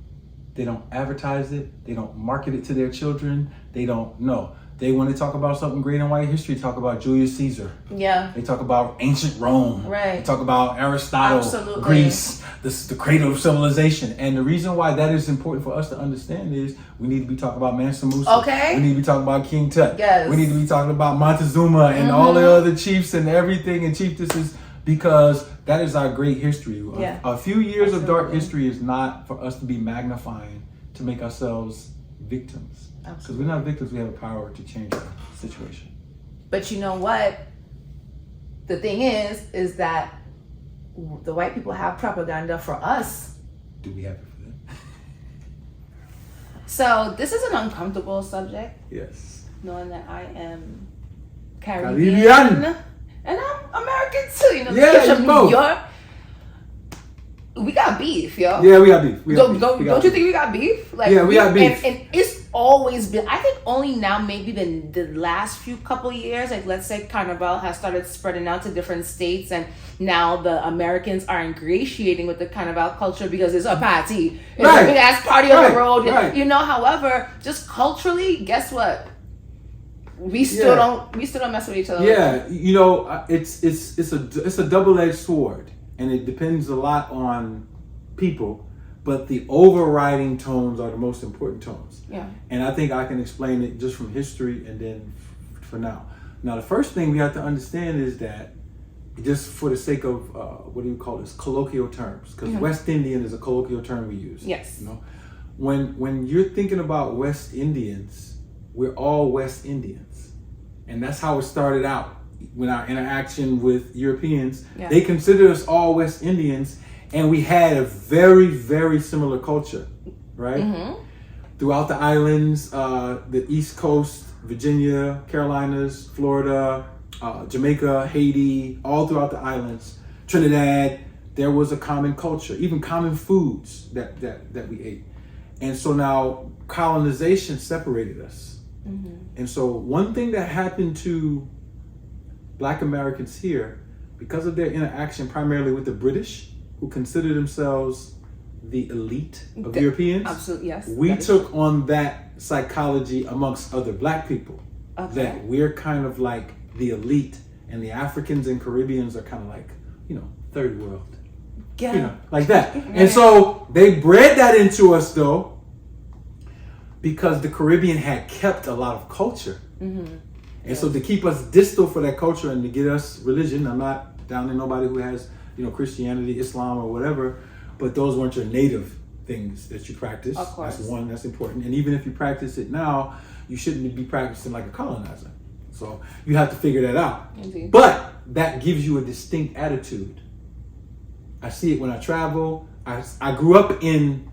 They don't advertise it. They don't market it to their children. They don't know. They want to talk about something great in white history, talk about Julius Caesar. Yeah. They talk about ancient Rome. Right. They talk about Aristotle, Absolutely. Greece, the cradle of civilization. And the reason why that is important for us to understand is we need to be talking about Mansa Musa. Okay. We need to be talking about King Tut. Yes. We need to be talking about Montezuma and all the other chiefs and everything and chiefesses, because that is our great history. Yeah. A few years of dark Absolutely. history is not for us to be magnifying to make ourselves victims. Because we're not victims, we have the power to change our situation. But you know what? The thing is that the white people have propaganda for us. Do we have it for them? So this is an uncomfortable subject, Yes. knowing that I am Caribbean. Caribbean. And I'm American too, Yeah, because of you New both. York. We got beef, yo. Yeah, we got beef. We got beef. Don't We got you beef. think we got beef? Like, Yeah, we got beef. And it's always been, I think only now, maybe the last few couple years, like let's say Carnival has started spreading out to different states, and now the Americans are ingratiating with the Carnival culture because it's a party. It's Right. a big ass party on Right. the road. Right. However, just culturally, guess what? We still don't mess with each other. Yeah, it's a double-edged sword, and it depends a lot on people, but the overriding tones are the most important tones. Yeah. And I think I can explain it just from history and then for now. Now, the first thing we have to understand is that, just for the sake of what do you call this, colloquial terms, because West Indian is a colloquial term we use. Yes. When you're thinking about West Indians, we're all West Indians, and that's how it started out. When our interaction with Europeans, Yeah. they considered us all West Indians, And we had a very, very similar culture, right? Throughout the islands, the East Coast, Virginia, Carolinas, Florida, Jamaica, Haiti, all throughout the islands, Trinidad, there was a common culture, even common foods that we ate. And so now colonization separated us. And so one thing that happened to Black Americans here, because of their interaction primarily with the British, who consider themselves the elite of Europeans, absolutely, yes, we took on that psychology amongst other Black people. That we're kind of like the elite, and the Africans and Caribbeans are kind of like, third world. Like that. And so they bred that into us though, because the Caribbean had kept a lot of culture. And so to keep us distal for that culture and to get us religion, I'm not down to nobody who has, Christianity, Islam or whatever, but those weren't your native things that you practice. Of course. That's one, that's important. And even if you practice it now, you shouldn't be practicing like a colonizer. So you have to figure that out. Indeed. But that gives you a distinct attitude. I see it when I travel. I grew up in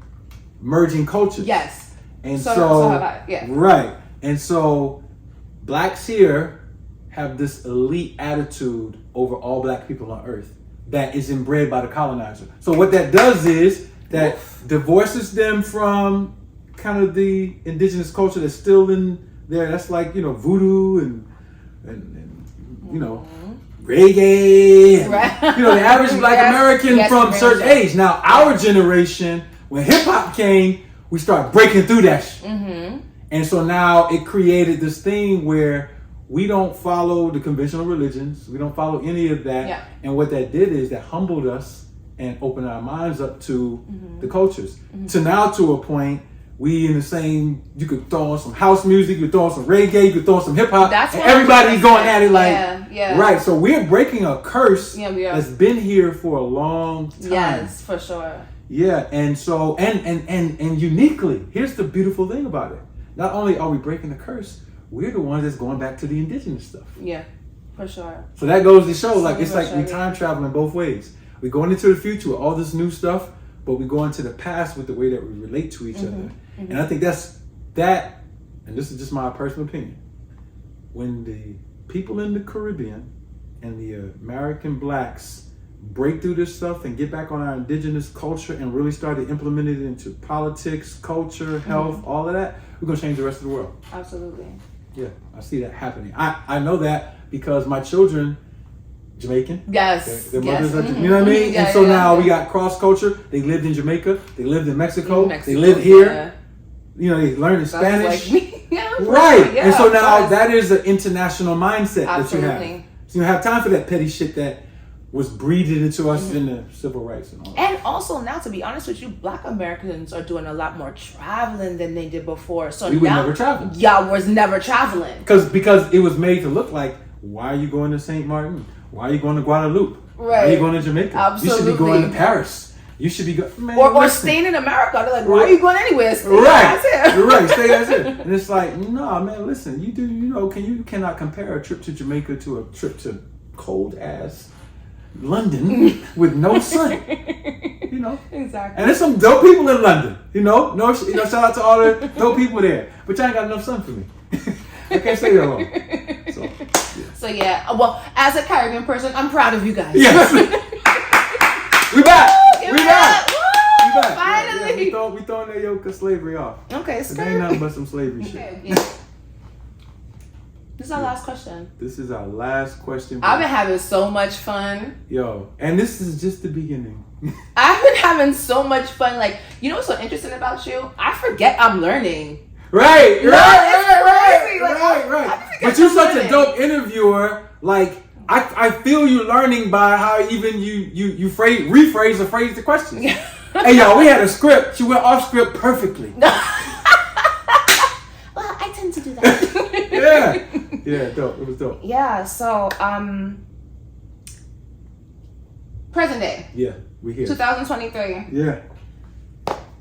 merging cultures. Yes. And So have I, yeah. Right. And so Blacks here have this elite attitude over all Black people on earth that is inbred by the colonizer. So what that does is that divorces them from kind of the indigenous culture that's still in there. That's like, voodoo and reggae, and, Right. the average Black American from a certain age. Now, our generation, when hip hop came, we start breaking through that shit. And so now it created this thing where we don't follow the conventional religions. We don't follow any of that. Yeah. And what that did is that humbled us and opened our minds up to the cultures. To now to a point, we in the same, you could throw on some house music, you could throw on some reggae, you could throw on some hip hop, That's and what everybody's I'm going at it like, yeah. right. So we're breaking a curse Yeah, we are. that's been here for a long time. Yes, for sure. Yeah, and so and uniquely, here's the beautiful thing about it. Not only are we breaking the curse, we're the ones that's going back to the indigenous stuff. Yeah, for sure. So that goes to show, like, it's For like sure, we yeah. time traveling both ways. We're going into the future with all this new stuff, but we go into the past with the way that we relate to each other. And I think that, and this is just my personal opinion, when the people in the Caribbean and the American Blacks break through this stuff and get back on our indigenous culture and really start to implement it into politics, culture, health, all of that, we're going to change the rest of the world. Absolutely. Yeah, I see that happening. I know that because my children, Jamaican. Yes. Their mothers are, Mhm. you know what I mean? Yeah, and so yeah, now yeah. we got cross culture. They lived in Jamaica. They lived in Mexico. They live yeah. here. They learned Sounds Spanish. like me. Yeah, Right. yeah, and so of now course. that is an international mindset that you Absolutely. have. So you don't have time for that petty shit that was breeded into us in the civil rights and all that. And also now, to be honest with you, Black Americans are doing a lot more traveling than they did before. So We were now, never traveling. y'all was never traveling. Because it was made to look like, why are you going to St. Martin? Why are you going to Guadeloupe? Why are you Right. going to Jamaica? You Absolutely. should be going to Paris. You should be going, Or staying in America. They're like, why are you going anywhere? Stay your Right, ass here. you're right. Stay as it, and it's like, no, man. Listen, you cannot compare a trip to Jamaica to a trip to cold ass London with no sun. Exactly. And there's some dope people in London. Shout out to all the dope people there. But y'all ain't got enough sun for me. I can't stay there long. So yeah, well, as a Caribbean person, I'm proud of you guys. Yes. We back. Give We it back. up. Woo! We back. Finally. Yeah, we throwing that yoke of slavery off. Okay, It ain't nothing but some slavery shit. Okay, yeah. This is our last question. This is our last question. I've been having so much fun. Yo, and this is just the beginning. I've been having so much fun. Like, you know what's so interesting about you? I forget I'm learning. Right. It's crazy. Like, I forget But you're I'm such a learning. dope interviewer. Like, I feel you learning by how even you rephrase or phrase the questions. Hey, y'all, we had a script. She went off script perfectly. Well, I tend to do that. Yeah, dope. It was dope. Yeah, so, present day, Yeah, we here. 2023. Yeah.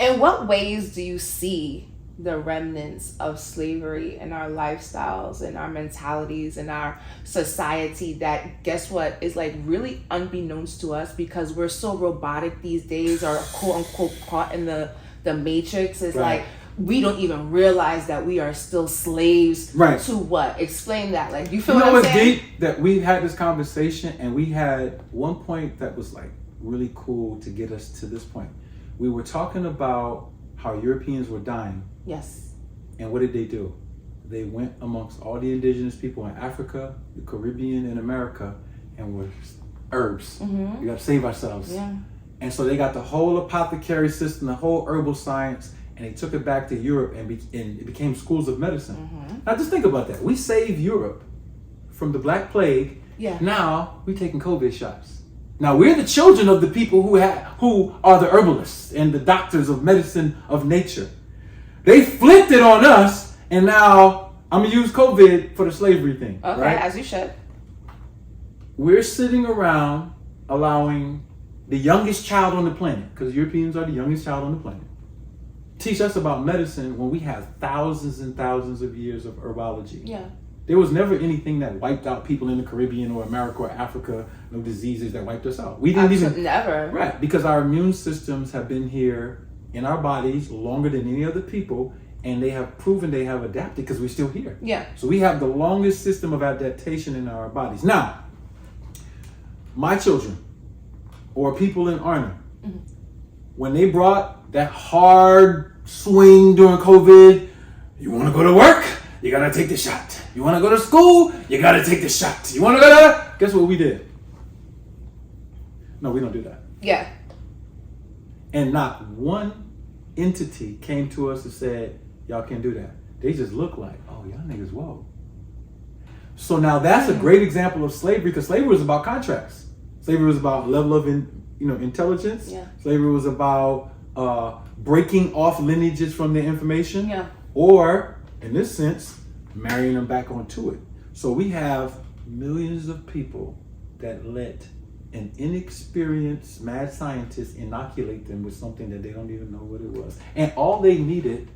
In what ways do you see the remnants of slavery in our lifestyles and our mentalities and our society that, guess what, is like really unbeknownst to us because we're so robotic these days, or quote unquote caught in the matrix. It's Right. like we don't even realize that we are still slaves Right. to what? Explain that. Like, you feel You know what I'm what's saying? deep? That we had this conversation, and we had one point that was like really cool to get us to this point. We were talking about how Europeans were dying, Yes. and what did they do? They went amongst all the indigenous people in Africa, the Caribbean, and America, and were herbs. We got to save ourselves. Yeah. And so they got the whole apothecary system, the whole herbal science, and they took it back to Europe, and it became schools of medicine. Now just think about that. We saved Europe from the Black Plague. Yeah. Now we're taking COVID shots. Now we're the children of the people who are the herbalists and the doctors of medicine of nature. They flipped it on us, and now I'm gonna use COVID for the slavery thing. Okay, right? as you should. We're sitting around allowing the youngest child on the planet, because Europeans are the youngest child on the planet, teach us about medicine when we have thousands and thousands of years of herbology. Yeah. There was never anything that wiped out people in the Caribbean or America or Africa, no diseases that wiped us out. We didn't even, Never. right, because our immune systems have been here in our bodies longer than any other people, and they have proven they have adapted because we're still here. Yeah. So we have the longest system of adaptation in our bodies. Now, my children or people in Arna, when they brought that hard swing during COVID, you want to go to work? You got to take the shot. You want to go to school? You got to take the shot. You want to go to... Guess what we did? No, we don't do that. Yeah. And not one entity came to us and said, y'all can't do that. They just look like, oh, y'all niggas, whoa. So now that's a great example of slavery, because slavery was about contracts. Slavery was about level of intelligence. Yeah. Slavery was about breaking off lineages from their information. Yeah. Or, in this sense, marrying them back onto it. So we have millions of people that let an inexperienced mad scientist inoculate them with something that they don't even know what it was. And all they needed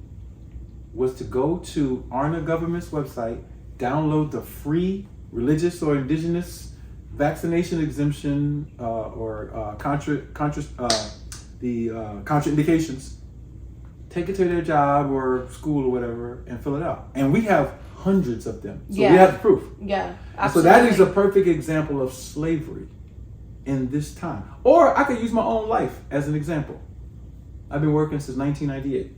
was to go to Arna government's website, download the free religious or indigenous vaccination exemption contraindications, take it to their job or school or whatever, and fill it out. And we have hundreds of them. So we have the proof. Yeah. And so that is a perfect example of slavery in this time. Or I could use my own life as an example. I've been working since 1998.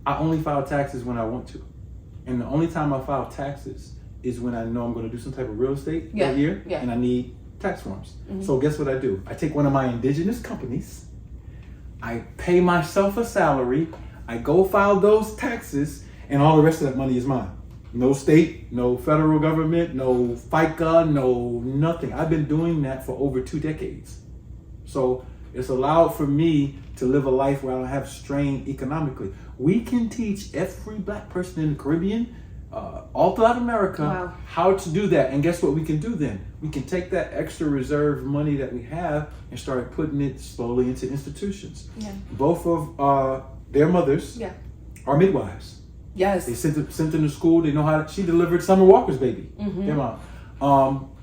I only file taxes when I want to. And the only time I file taxes is when I know I'm going to do some type of real estate that year, and I need tax forms. So guess what I do? I take one of my indigenous companies, I pay myself a salary, I go file those taxes, and all the rest of that money is mine. No state, no federal government, no FICA, no nothing. I've been doing that for over 2 decades. So it's allowed for me to live a life where I don't have strain economically. We can teach every black person in the Caribbean, all throughout America, how to do that. And guess what we can do then? We can take that extra reserve money that we have and start putting it slowly into institutions. Yeah. Both of their mothers are midwives. Yes. They sent them to school. They know how she delivered Summer Walker's baby. Their mom.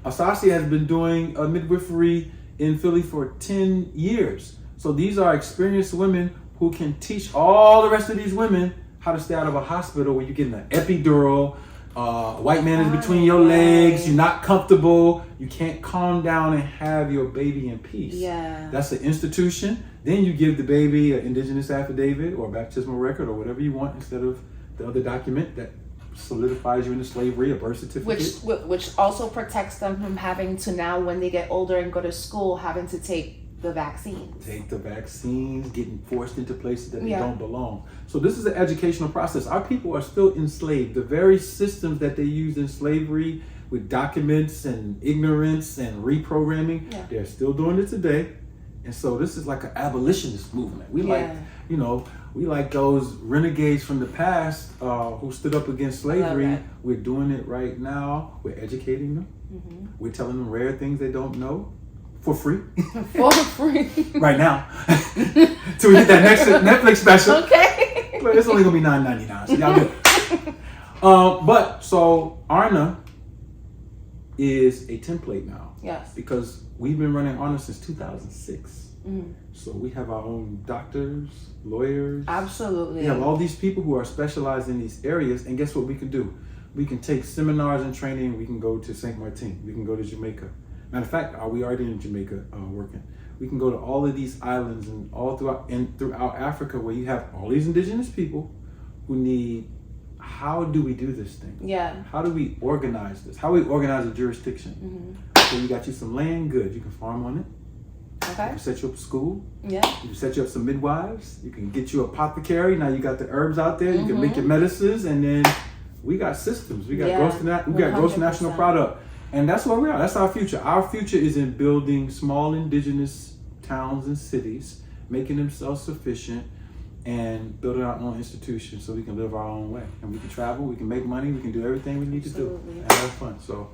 Asasi has been doing midwifery in Philly for 10 years. So these are experienced women who can teach all the rest of these women how to stay out of a hospital where you're getting an epidural, white man is between your legs, you're not comfortable, you can't calm down and have your baby in peace. Yeah. That's an institution. Then you give the baby an indigenous affidavit or baptismal record or whatever you want instead of the other document that solidifies you into slavery, a birth certificate. Which also protects them from having to now, when they get older and go to school, having to take the vaccines. Take the vaccines, getting forced into places that they don't belong. So this is an educational process. Our people are still enslaved. The very systems that they used in slavery with documents and ignorance and reprogramming, they're still doing it today. And so this is like an abolitionist movement. We like those renegades from the past who stood up against slavery. We're doing it right now. We're educating them. We're telling them rare things they don't know. For free. For free. Right now. Till we get that next Netflix special. Okay. But it's only gonna be $9.99. So y'all good. But so Arna is a template now. Yes. Because we've been running Arna since 2006. So we have our own doctors, lawyers. Absolutely. We have all these people who are specialized in these areas. And guess what we can do? We can take seminars and training. We can go to St. Martin. We can go to Jamaica. Matter of fact, we already in Jamaica working. We can go to all of these islands and all throughout Africa where you have all these indigenous people who need, how do we do this thing? Yeah. How do we organize this? How do we organize a jurisdiction? So you got you some land, good. You can farm on it. Okay. You can set you up a school. Yeah. You can set you up some midwives. You can get you a apothecary. Now you got the herbs out there. You can make your medicines, and then we got systems. We got gross national product, and that's where we are. That's our future. Our future is in building small indigenous towns and cities, making them self-sufficient, and building our own institutions so we can live our own way, and we can travel. We can make money. We can do everything we need to do and have fun. So,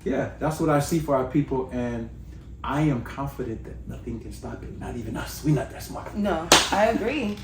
yeah, that's what I see for our people, and I am confident that nothing can stop it. Not even us. We're not that smart. No, I agree.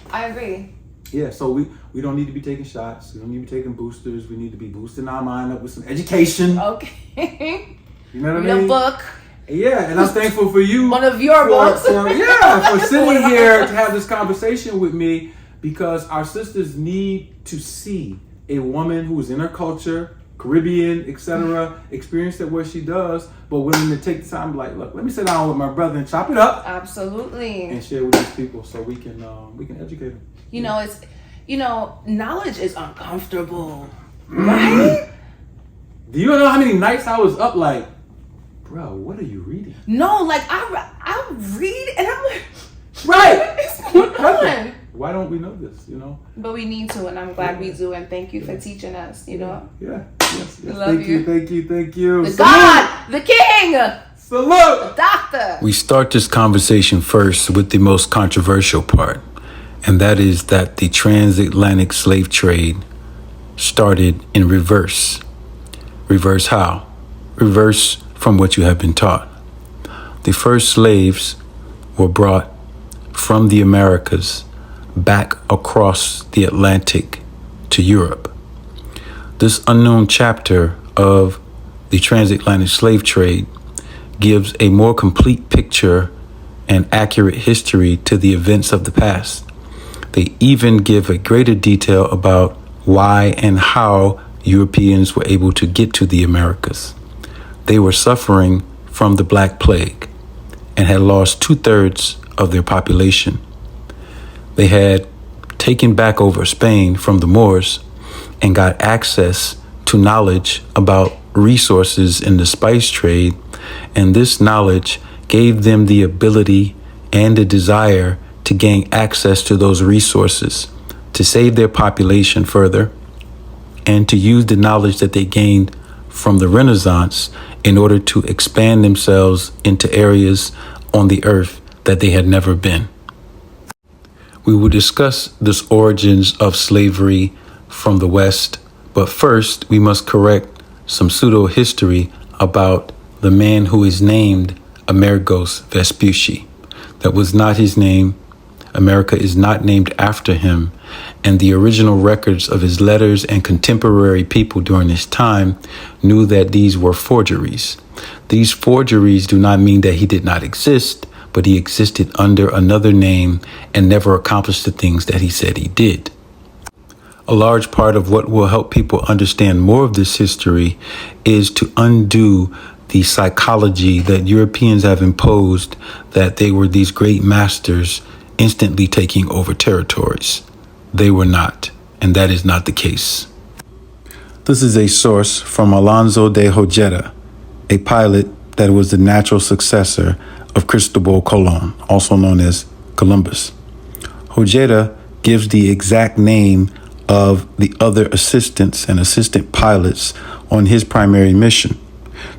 Yeah, so we don't need to be taking shots. We don't need to be taking boosters. We need to be boosting our mind up with some education. Okay. You know what Read I mean? a book. Yeah, and I'm thankful for you. One of your books. for sitting here to have this conversation with me, because our sisters need to see a woman who is in her culture, Caribbean, etc., experienced it where she does, but willing to take the time, like, look, let me sit down with my brother and chop it up. Absolutely. And share with these people so we can educate them. You know, it's, knowledge is uncomfortable, right? Do you know how many nights I was up like, bro, what are you reading? No, like I read and I'm like, right. What is going on? Why don't we know this? But we need to, and I'm glad we do. And thank you for teaching us. Yeah. Yes. Love Thank you. The God, the King, salute, the Doctor. We start this conversation first with the most controversial part, and that is that the transatlantic slave trade started in reverse. Reverse how? Reverse from what you have been taught. The first slaves were brought from the Americas back across the Atlantic to Europe. This unknown chapter of the transatlantic slave trade gives a more complete picture and accurate history to the events of the past. They even give a greater detail about why and how Europeans were able to get to the Americas. They were suffering from the Black Plague and had lost 2/3 of their population. They had taken back over Spain from the Moors and got access to knowledge about resources in the spice trade, and this knowledge gave them the ability and the desire to gain access to those resources, to save their population further, and to use the knowledge that they gained from the Renaissance in order to expand themselves into areas on the earth that they had never been. We will discuss this origins of slavery from the West, but first we must correct some pseudo-history about the man who is named Amerigos Vespucci. That was not his name. America is not named after him, and the original records of his letters and contemporary people during his time knew that these were forgeries. These forgeries do not mean that he did not exist, but he existed under another name and never accomplished the things that he said he did. A large part of what will help people understand more of this history is to undo the psychology that Europeans have imposed, that they were these great masters instantly taking over territories. They were not, and that is not the case. This is a source from Alonso de Ojeda, a pilot that was the natural successor of Cristobal Colon, also known as Columbus. Ojeda gives the exact name of the other assistants and assistant pilots on his primary mission.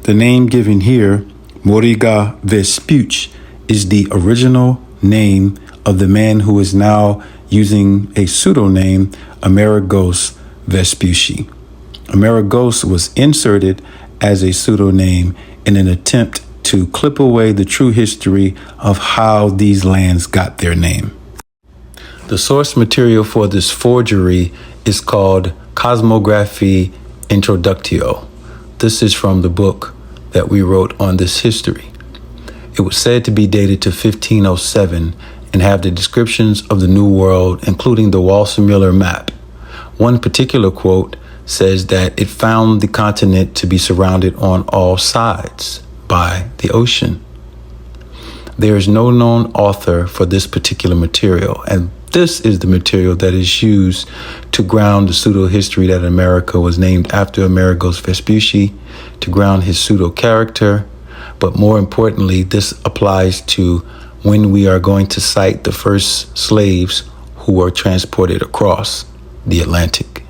The name given here, Moriga Vespucci, is the original name of the man who is now using a pseudonym, Amerigos Vespucci. Amerigos was inserted as a pseudonym in an attempt to clip away the true history of how these lands got their name. The source material for this forgery is called Cosmography Introductio. This is from the book that we wrote on this history. It was said to be dated to 1507 and have the descriptions of the New World, including the Walser-Muller map. One particular quote says that it found the continent to be surrounded on all sides by the ocean. There is no known author for this particular material, and this is the material that is used to ground the pseudo-history that America was named after Amerigos Vespucci, to ground his pseudo-character. But more importantly, this applies to when we are going to cite the first slaves who were transported across the Atlantic.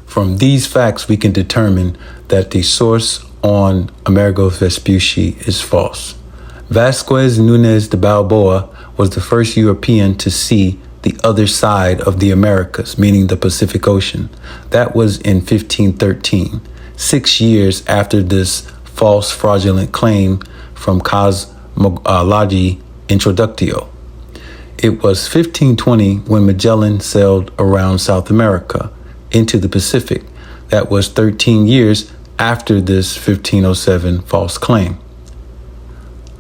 From these facts, we can determine that the source on Amerigos Vespucci is false. Vasquez Núñez de Balboa was the first European to see the other side of the Americas, meaning the Pacific Ocean. That was in 1513, 6 years after this false fraudulent claim from Cosmology Introductio. It was 1520 when Magellan sailed around South America into the Pacific. That was 13 years after this 1507 false claim.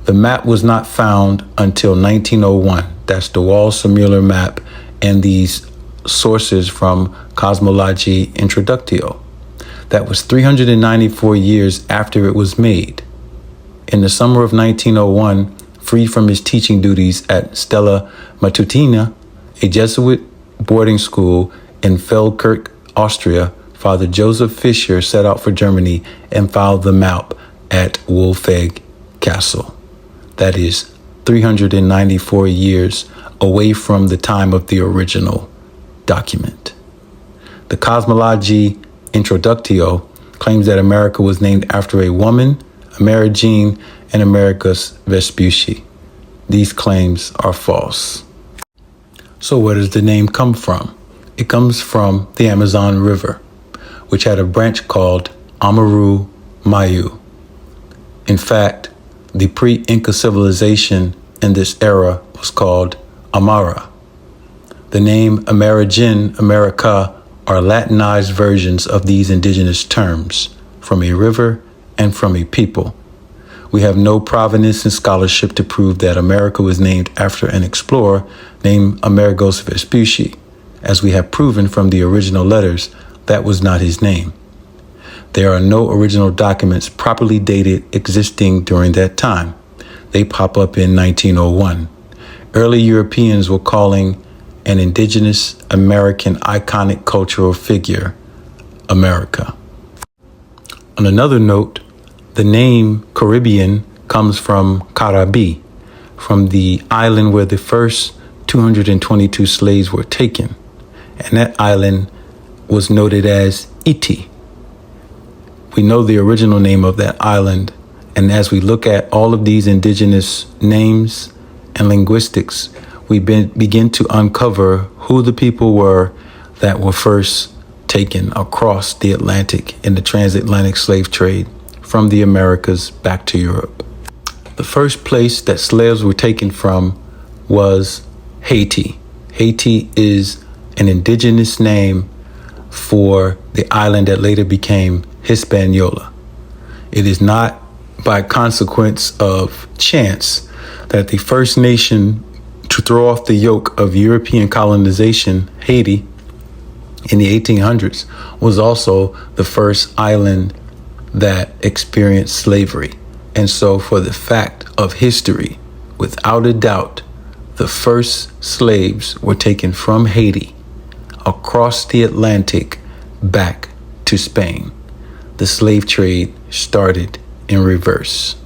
The map was not found until 1901. That's the Walser-Muller map and these sources from Cosmology Introductio. That was 394 years after it was made. In the summer of 1901, free from his teaching duties at Stella Matutina, a Jesuit boarding school in Feldkirch, Austria, Father Joseph Fischer set out for Germany and filed the map at Wolfegg Castle. That is 394 years away from the time of the original document. The Cosmology Introductio claims that America was named after a woman, Amerigine, and Amerigos Vespucci. These claims are false. So where does the name come from? It comes from the Amazon River, which had a branch called Amaru Mayu. In fact, the pre-Inca civilization in this era was called Amara. The name Amerigine, America are Latinized versions of these indigenous terms, from a river and from a people. We have no provenance in scholarship to prove that America was named after an explorer named Amerigos Vespucci. As we have proven from the original letters, that was not his name. There are no original documents properly dated existing during that time. They pop up in 1901. Early Europeans were calling an indigenous American iconic cultural figure America. On another note, the name Caribbean comes from Caribe, from the island where the first 222 slaves were taken. And that island was noted as Iti. We know the original name of that island, and as we look at all of these indigenous names and linguistics, we begin to uncover who the people were that were first taken across the Atlantic in the Transatlantic Slave Trade from the Americas back to Europe. The first place that slaves were taken from was Haiti. Haiti is an indigenous name for the island that later became Hispaniola. It is not by consequence of chance that the first nation to throw off the yoke of European colonization, Haiti, in the 1800s, was also the first island that experienced slavery. And so for the fact of history, without a doubt, the first slaves were taken from Haiti across the Atlantic back to Spain. The slave trade started in reverse.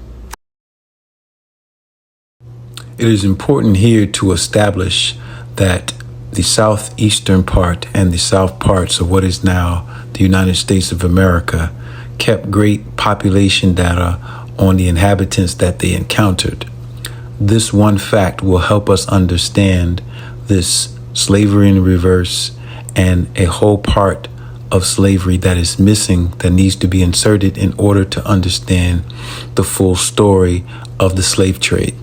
It is important here to establish that the southeastern part and the south parts of what is now the United States of America kept great population data on the inhabitants that they encountered. This one fact will help us understand this slavery in reverse and a whole part of slavery that is missing that needs to be inserted in order to understand the full story of the slave trade.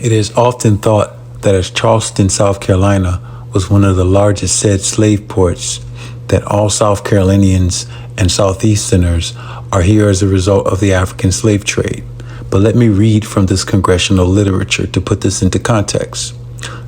It is often thought that as Charleston, South Carolina, was one of the largest said slave ports, that all South Carolinians and Southeasterners are here as a result of the African slave trade. But let me read from this congressional literature to put this into context.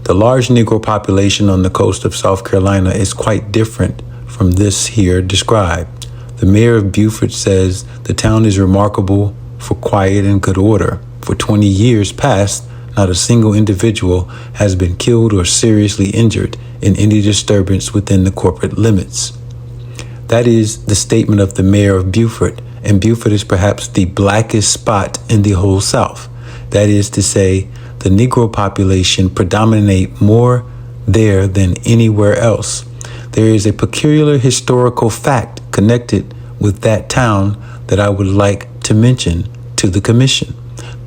The large Negro population on the coast of South Carolina is quite different from this here described. The mayor of Beaufort says the town is remarkable for quiet and good order. For 20 years past, not a single individual has been killed or seriously injured in any disturbance within the corporate limits. That is the statement of the mayor of Beaufort, and Beaufort is perhaps the blackest spot in the whole South. That is to say, the Negro population predominate more there than anywhere else. There is a peculiar historical fact connected with that town that I would like to mention to the commission.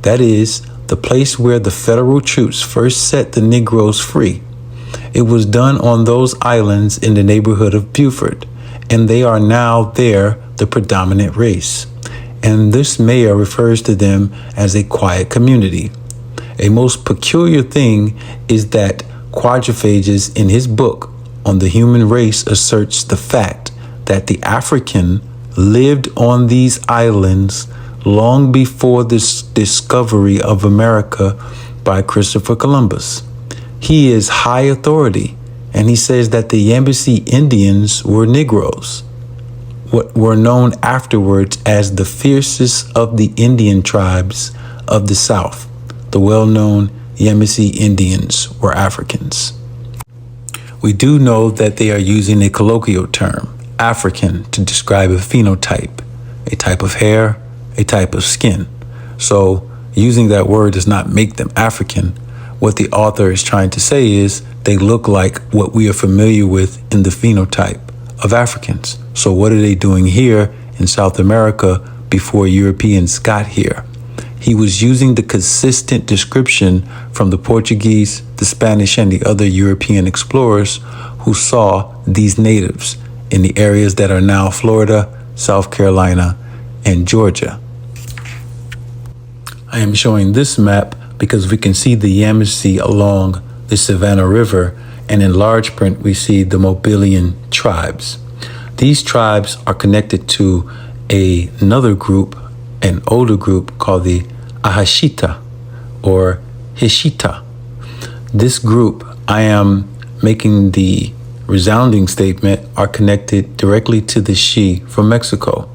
That is the place where the federal troops first set the Negroes free. It was done on those islands in the neighborhood of Beaufort, and they are now there the predominant race. And this mayor refers to them as a quiet community. A most peculiar thing is that Quadrophages in his book on the human race asserts the fact that the African lived on these islands long before this discovery of America by Christopher Columbus. He is high authority, and he says that the Yambesi Indians were Negroes, what were known afterwards as the fiercest of the Indian tribes of the South. The well-known Yambesi Indians were Africans. We do know that they are using a colloquial term, African, to describe a phenotype, a type of hair, a type of skin. So using that word does not make them African. What the author is trying to say is they look like what we are familiar with in the phenotype of Africans. So what are they doing here in South America before Europeans got here? He was using the consistent description from the Portuguese, the Spanish, and the other European explorers who saw these natives in the areas that are now Florida, South Carolina, and Georgia. I am showing this map because we can see the Yambesi along the Savannah River, and in large print we see the Mobilian tribes. These tribes are connected to another group, an older group called the Ahashita or Hishita. This group, I am making the resounding statement, are connected directly to the Shi from Mexico.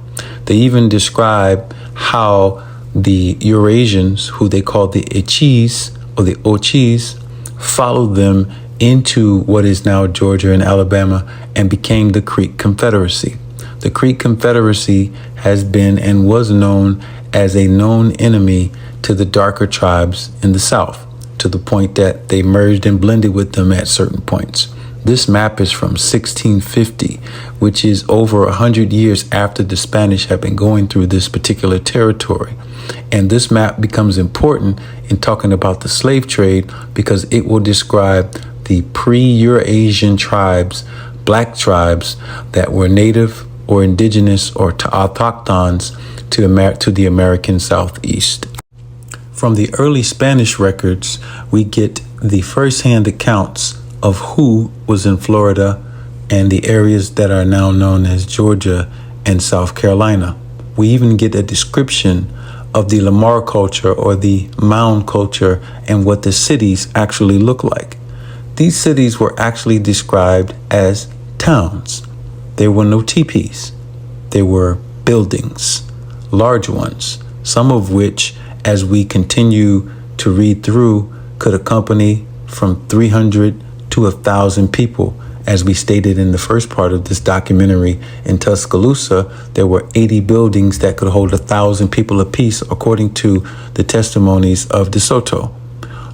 They even describe how the Eurasians, who they call the Echis or the Ochis, followed them into what is now Georgia and Alabama and became the Creek Confederacy. The Creek Confederacy has been and was known as a known enemy to the darker tribes in the South, to the point that they merged and blended with them at certain points. This map is from 1650, which is over 100 years after the Spanish have been going through this particular territory. And this map becomes important in talking about the slave trade because it will describe the pre-Eurasian tribes, black tribes that were native or indigenous or autochthones to the American Southeast. From the early Spanish records, we get the first-hand accounts of who was in Florida and the areas that are now known as Georgia and South Carolina. We even get a description of the Lamar culture or the mound culture and what the cities actually look like. These cities were actually described as towns. There were no teepees. There were buildings, large ones, some of which, as we continue to read through, could accompany from 300 to 1,000 people. As we stated in the first part of this documentary, in Tuscaloosa, there were 80 buildings that could hold 1,000 people apiece, according to the testimonies of DeSoto.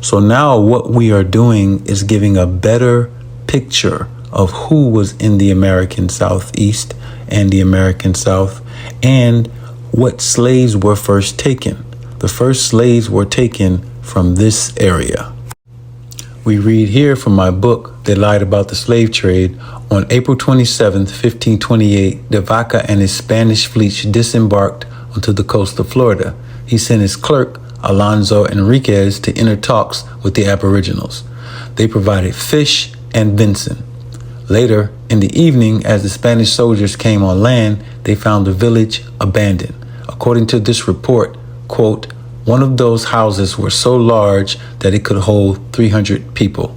So now what we are doing is giving a better picture of who was in the American Southeast and the American South and what slaves were first taken. The first slaves were taken from this area. We read here from my book, They Lied About the Slave Trade. On April 27th, 1528, De Vaca and his Spanish fleet disembarked onto the coast of Florida. He sent his clerk, Alonso Enriquez to enter talks with the Aboriginals. They provided fish and venison. Later, in the evening, as the Spanish soldiers came on land, they found the village abandoned. According to this report, quote, one of those houses were so large that it could hold 300 people.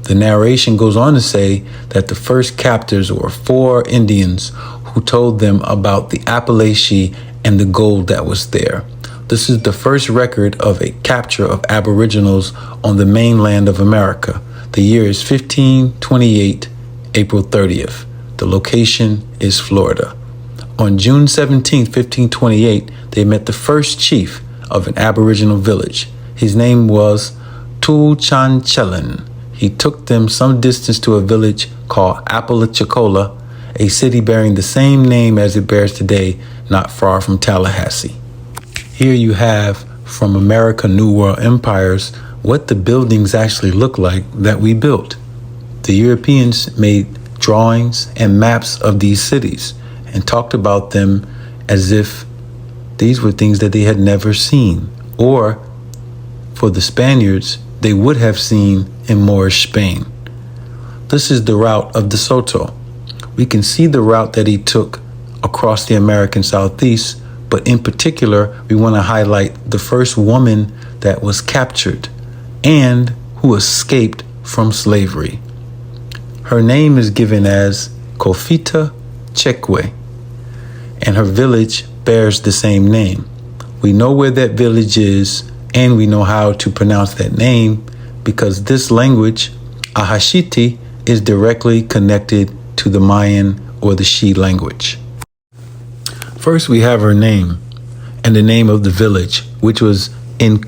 The narration goes on to say that the first captors were 4 Indians who told them about the Appalachia and the gold that was there. This is the first record of a capture of Aboriginals on the mainland of America. The year is 1528, April 30th. The location is Florida. On June 17, 1528, they met the first chief of an Aboriginal village. His name was Tulchanchelin. He took them some distance to a village called Apalachicola, a city bearing the same name as it bears today, not far from Tallahassee. Here you have, from American New World empires, what the buildings actually look like that we built. The Europeans made drawings and maps of these cities and talked about them as if these were things that they had never seen, or for the Spaniards, they would have seen in Moorish Spain. This is the route of De Soto. We can see the route that he took across the American Southeast, but in particular, we want to highlight the first woman that was captured and who escaped from slavery. Her name is given as Cofita Chekwe, and her village bears the same name. We know where that village is, and we know how to pronounce that name because this language, Ahashiti, is directly connected to the Mayan or the Shi language. First, we have her name and the name of the village, which was in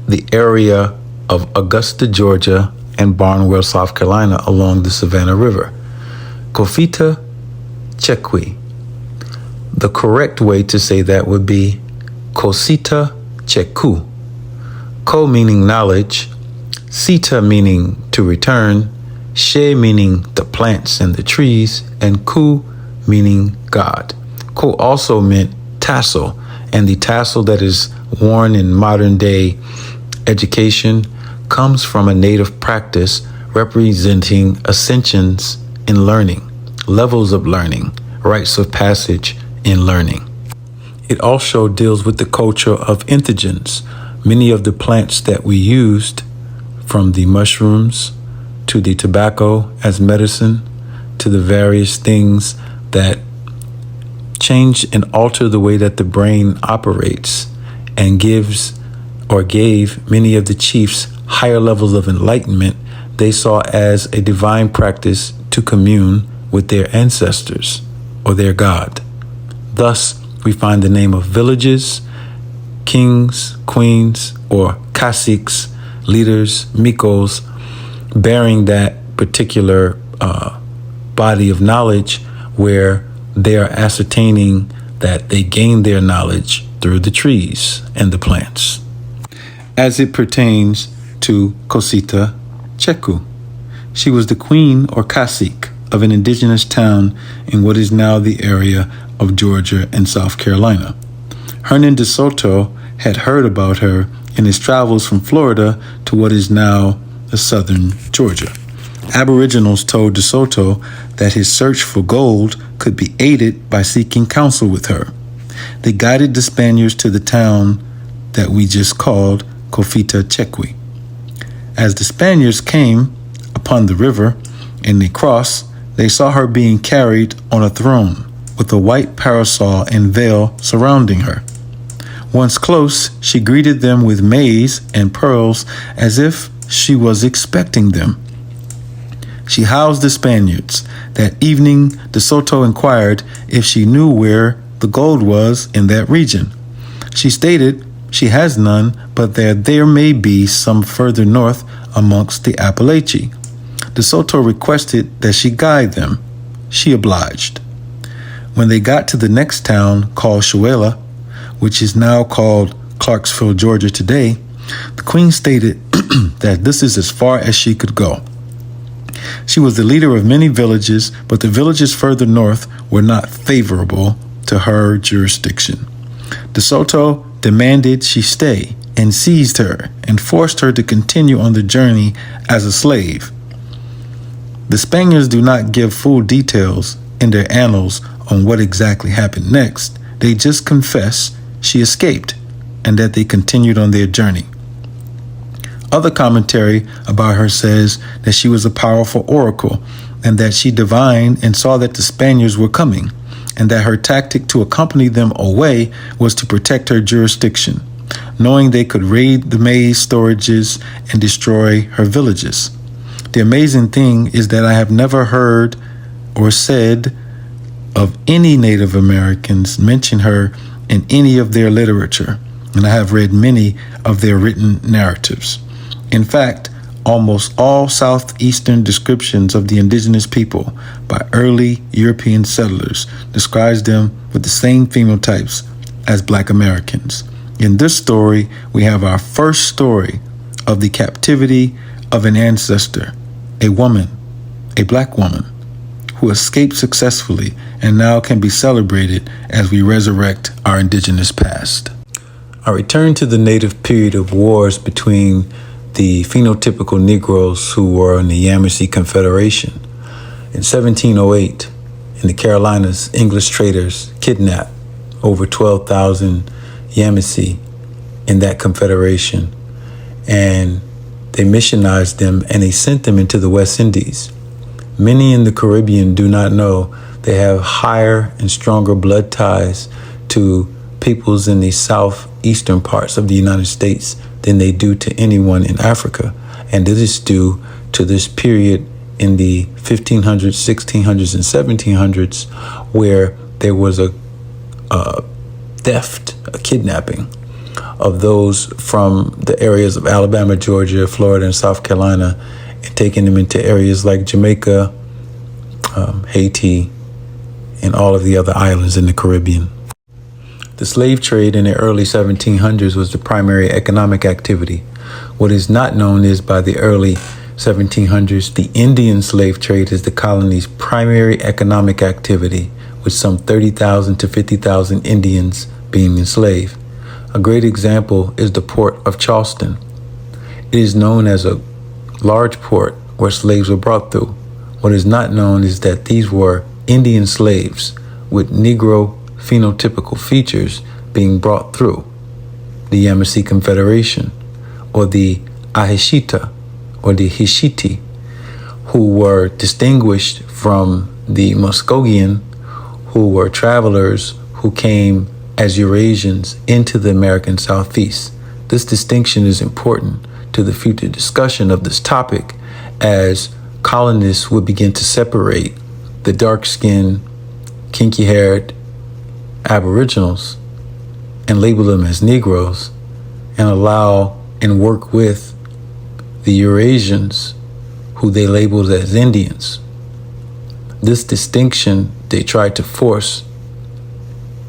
the area of Augusta, Georgia, and Barnwell, South Carolina, along the Savannah River. Cofita Chekwe. The correct way to say that would be Cosita Cheku. Ko meaning knowledge, Sita meaning to return, She meaning the plants and the trees, and Ku meaning God. Ko also meant tassel, and the tassel that is worn in modern day education comes from a native practice representing ascensions in learning, levels of learning, rites of passage in learning. It also deals with the culture of indigens. Many of the plants that we used, from the mushrooms to the tobacco as medicine to the various things that change and alter the way that the brain operates and gave many of the chiefs higher levels of enlightenment, they saw as a divine practice to commune with their ancestors or their God. Thus, we find the name of villages, kings, queens, or caciques, leaders, mikos, bearing that particular body of knowledge where they are ascertaining that they gained their knowledge through the trees and the plants. As it pertains to Cosita Cheku, she was the queen or cacique of an indigenous town in what is now the area of Georgia and South Carolina. Hernan de Soto had heard about her in his travels from Florida to what is now the southern Georgia. Aboriginals told de Soto that his search for gold could be aided by seeking counsel with her. They guided the Spaniards to the town that we just called Cofita Chekwe. As the Spaniards came upon the river and they crossed, they saw her being carried on a throne with a white parasol and veil surrounding her. Once close, she greeted them with maize and pearls as if she was expecting them. She housed the Spaniards. That evening, De Soto inquired if she knew where the gold was in that region. She stated she has none, but there may be some further north amongst the Appalachia. De Soto requested that she guide them. She obliged. When they got to the next town called Shuela, which is now called Clarksville, Georgia today, the queen stated that this is as far as she could go. She was the leader of many villages, but the villages further north were not favorable to her jurisdiction. De Soto demanded she stay and seized her and forced her to continue on the journey as a slave. The Spaniards do not give full details in their annals on what exactly happened next. They just confess she escaped and that they continued on their journey. Other commentary about her says that she was a powerful oracle and that she divined and saw that the Spaniards were coming, and that her tactic to accompany them away was to protect her jurisdiction, knowing they could raid the maize storages and destroy her villages. The amazing thing is that I have never heard or said of any Native Americans mention her in any of their literature, and I have read many of their written narratives. In fact, almost all southeastern descriptions of the indigenous people by early European settlers describes them with the same phenotypes as Black Americans. In this story, we have our first story of the captivity of an ancestor, a woman, a Black woman, who escaped successfully and now can be celebrated as we resurrect our indigenous past. I return to the native period of wars between the phenotypical Negroes who were in the Yamasee Confederation. In 1708, in the Carolinas, English traders kidnapped over 12,000 Yamasee in that confederation, and they missionized them and they sent them into the West Indies. Many in the Caribbean do not know they have higher and stronger blood ties to peoples in the southeastern parts of the United States than they do to anyone in Africa. And this is due to this period in the 1500s, 1600s, and 1700s where there was a theft, a kidnapping of those from the areas of Alabama, Georgia, Florida, and South Carolina, and taking them into areas like Jamaica, Haiti, and all of the other islands in the Caribbean. The slave trade in the early 1700s was the primary economic activity. What is not known is by the early 1700s, the Indian slave trade is the colony's primary economic activity, with some 30,000 to 50,000 Indians being enslaved. A great example is the port of Charleston. It is known as a large port where slaves were brought through. What is not known is that these were Indian slaves with Negro phenotypical features being brought through the Yamasee Confederation, or the Ahishita, or the Hishiti, who were distinguished from the Muskogean, who were travelers who came as Eurasians into the American Southeast. This distinction is important to the future discussion of this topic, as colonists would begin to separate the dark-skinned, kinky-haired Aboriginals and label them as Negroes, and allow and work with the Eurasians, who they labeled as Indians. This distinction they tried to force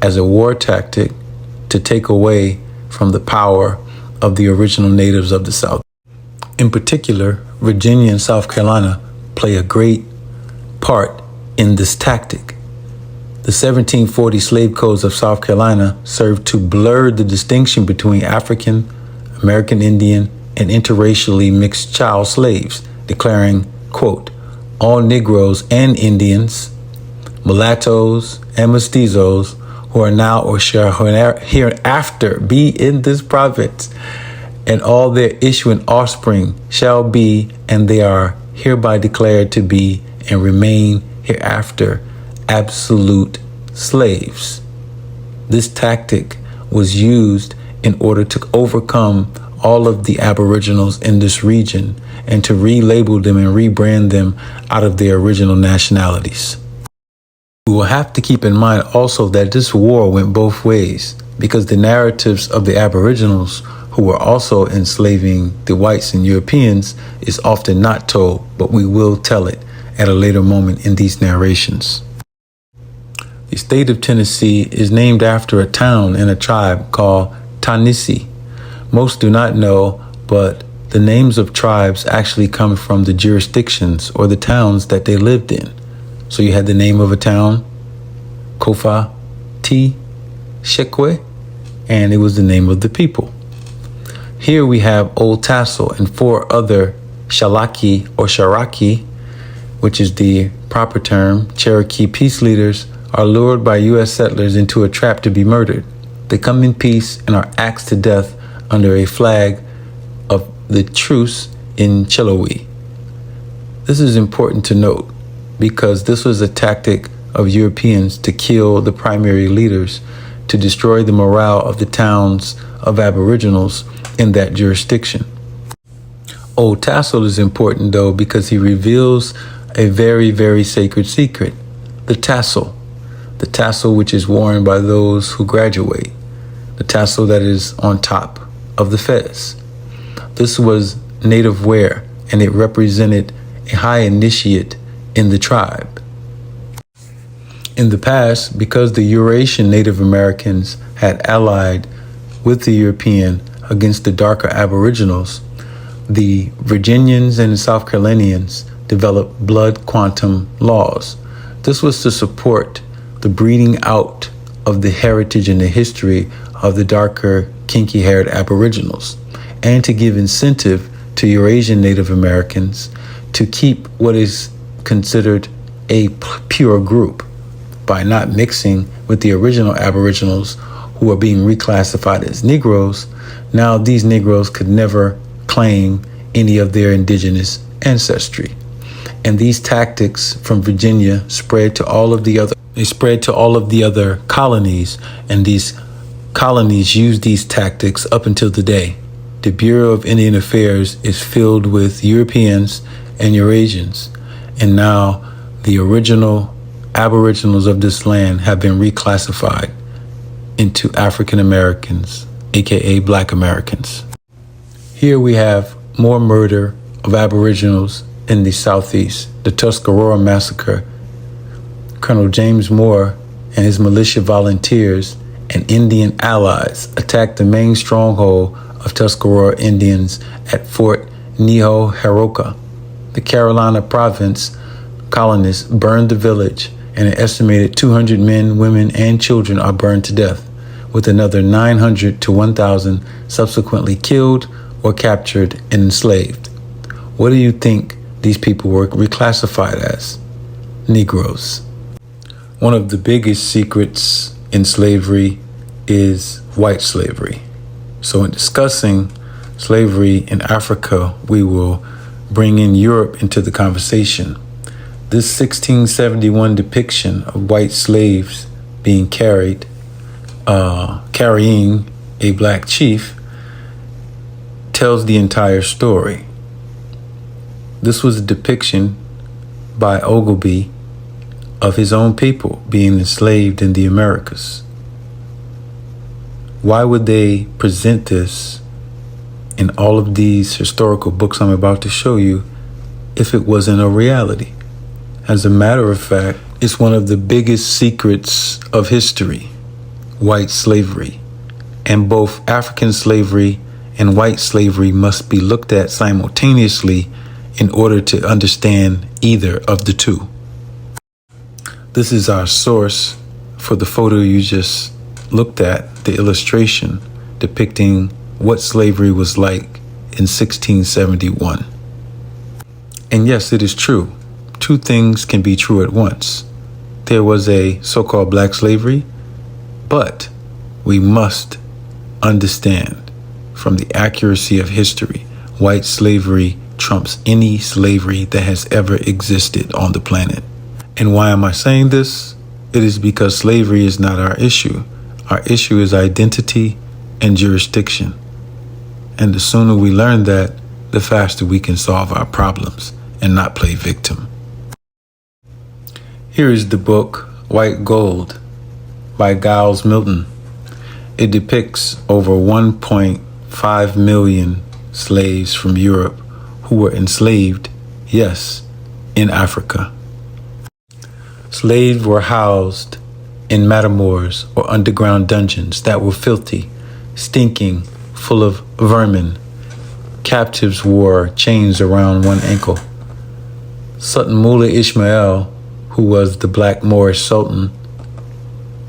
as a war tactic to take away from the power of the original natives of the South. In particular, Virginia and South Carolina play a great part in this tactic. The 1740 slave codes of South Carolina served to blur the distinction between African, American Indian, and interracially mixed child slaves, declaring, quote, all Negroes and Indians, mulattoes, and mestizos who are now or shall hereafter be in this province, and all their issuing offspring shall be, and they are hereby declared to be and remain hereafter absolute slaves. This tactic was used in order to overcome all of the Aboriginals in this region and to relabel them and rebrand them out of their original nationalities. We will have to keep in mind also that this war went both ways, because the narratives of the Aboriginals, who were also enslaving the whites and Europeans, is often not told, but we will tell it at a later moment in these narrations. The state of Tennessee is named after a town and a tribe called Ta-Nehisi. Most do not know, but the names of tribes actually come from the jurisdictions or the towns that they lived in. So you had the name of a town, Kofa, T, Shekwe, and it was the name of the people. Here we have Old Tassel and 4 other Shalaki or Sharaki, which is the proper term, Cherokee peace leaders, are lured by U.S. settlers into a trap to be murdered. They come in peace and are axed to death under a flag of the truce in Chiloé. This is important to note because this was a tactic of Europeans to kill the primary leaders, to destroy the morale of the towns of Aboriginals in that jurisdiction. Old Tassel is important though because he reveals a very, very sacred secret. The tassel which is worn by those who graduate, the tassel that is on top of the fez. This was native wear and it represented a high initiate in the tribe. In the past, because the Eurasian Native Americans had allied with the European against the darker Aboriginals, the Virginians and the South Carolinians developed blood quantum laws. This was to support the breeding out of the heritage and the history of the darker, kinky-haired Aboriginals, and to give incentive to Eurasian Native Americans to keep what is considered a pure group by not mixing with the original Aboriginals who are being reclassified as Negroes. Now these Negroes could never claim any of their indigenous ancestry. And these tactics from Virginia spread to all of the other colonies, and these colonies used these tactics up until today. The Bureau of Indian Affairs is filled with Europeans and Eurasians, and now the original Aboriginals of this land have been reclassified into African Americans, aka Black Americans. Here we have more murder of Aboriginals in the Southeast, the Tuscarora Massacre. Colonel James Moore and his militia volunteers and Indian allies attacked the main stronghold of Tuscarora Indians at Fort Neho-Heroka. The Carolina Province colonists burned the village, and an estimated 200 men, women, and children are burned to death, with another 900 to 1,000 subsequently killed or captured and enslaved. What do you think these people were reclassified as? Negroes. One of the biggest secrets in slavery is white slavery. So in discussing slavery in Africa, we will bring in Europe into the conversation. This 1671 depiction of white slaves being carrying a black chief tells the entire story. This was a depiction by Ogilvy of his own people being enslaved in the Americas. Why would they present this in all of these historical books I'm about to show you if it wasn't a reality? As a matter of fact, it's one of the biggest secrets of history, white slavery. And both African slavery and white slavery must be looked at simultaneously in order to understand either of the two. This is our source for the photo you just looked at, the illustration depicting what slavery was like in 1671. And yes, it is true. Two things can be true at once. There was a so-called black slavery, but we must understand from the accuracy of history, white slavery trumps any slavery that has ever existed on the planet. And why am I saying this? It is because slavery is not our issue. Our issue is identity and jurisdiction. And the sooner we learn that, the faster we can solve our problems and not play victim. Here is the book White Gold by Giles Milton. It depicts over 1.5 million slaves from Europe who were enslaved, yes, in Africa. Slaves were housed in matamours or underground dungeons that were filthy, stinking, full of vermin. Captives wore chains around one ankle. Sultan Mullah Ismail, who was the Black Moorish Sultan,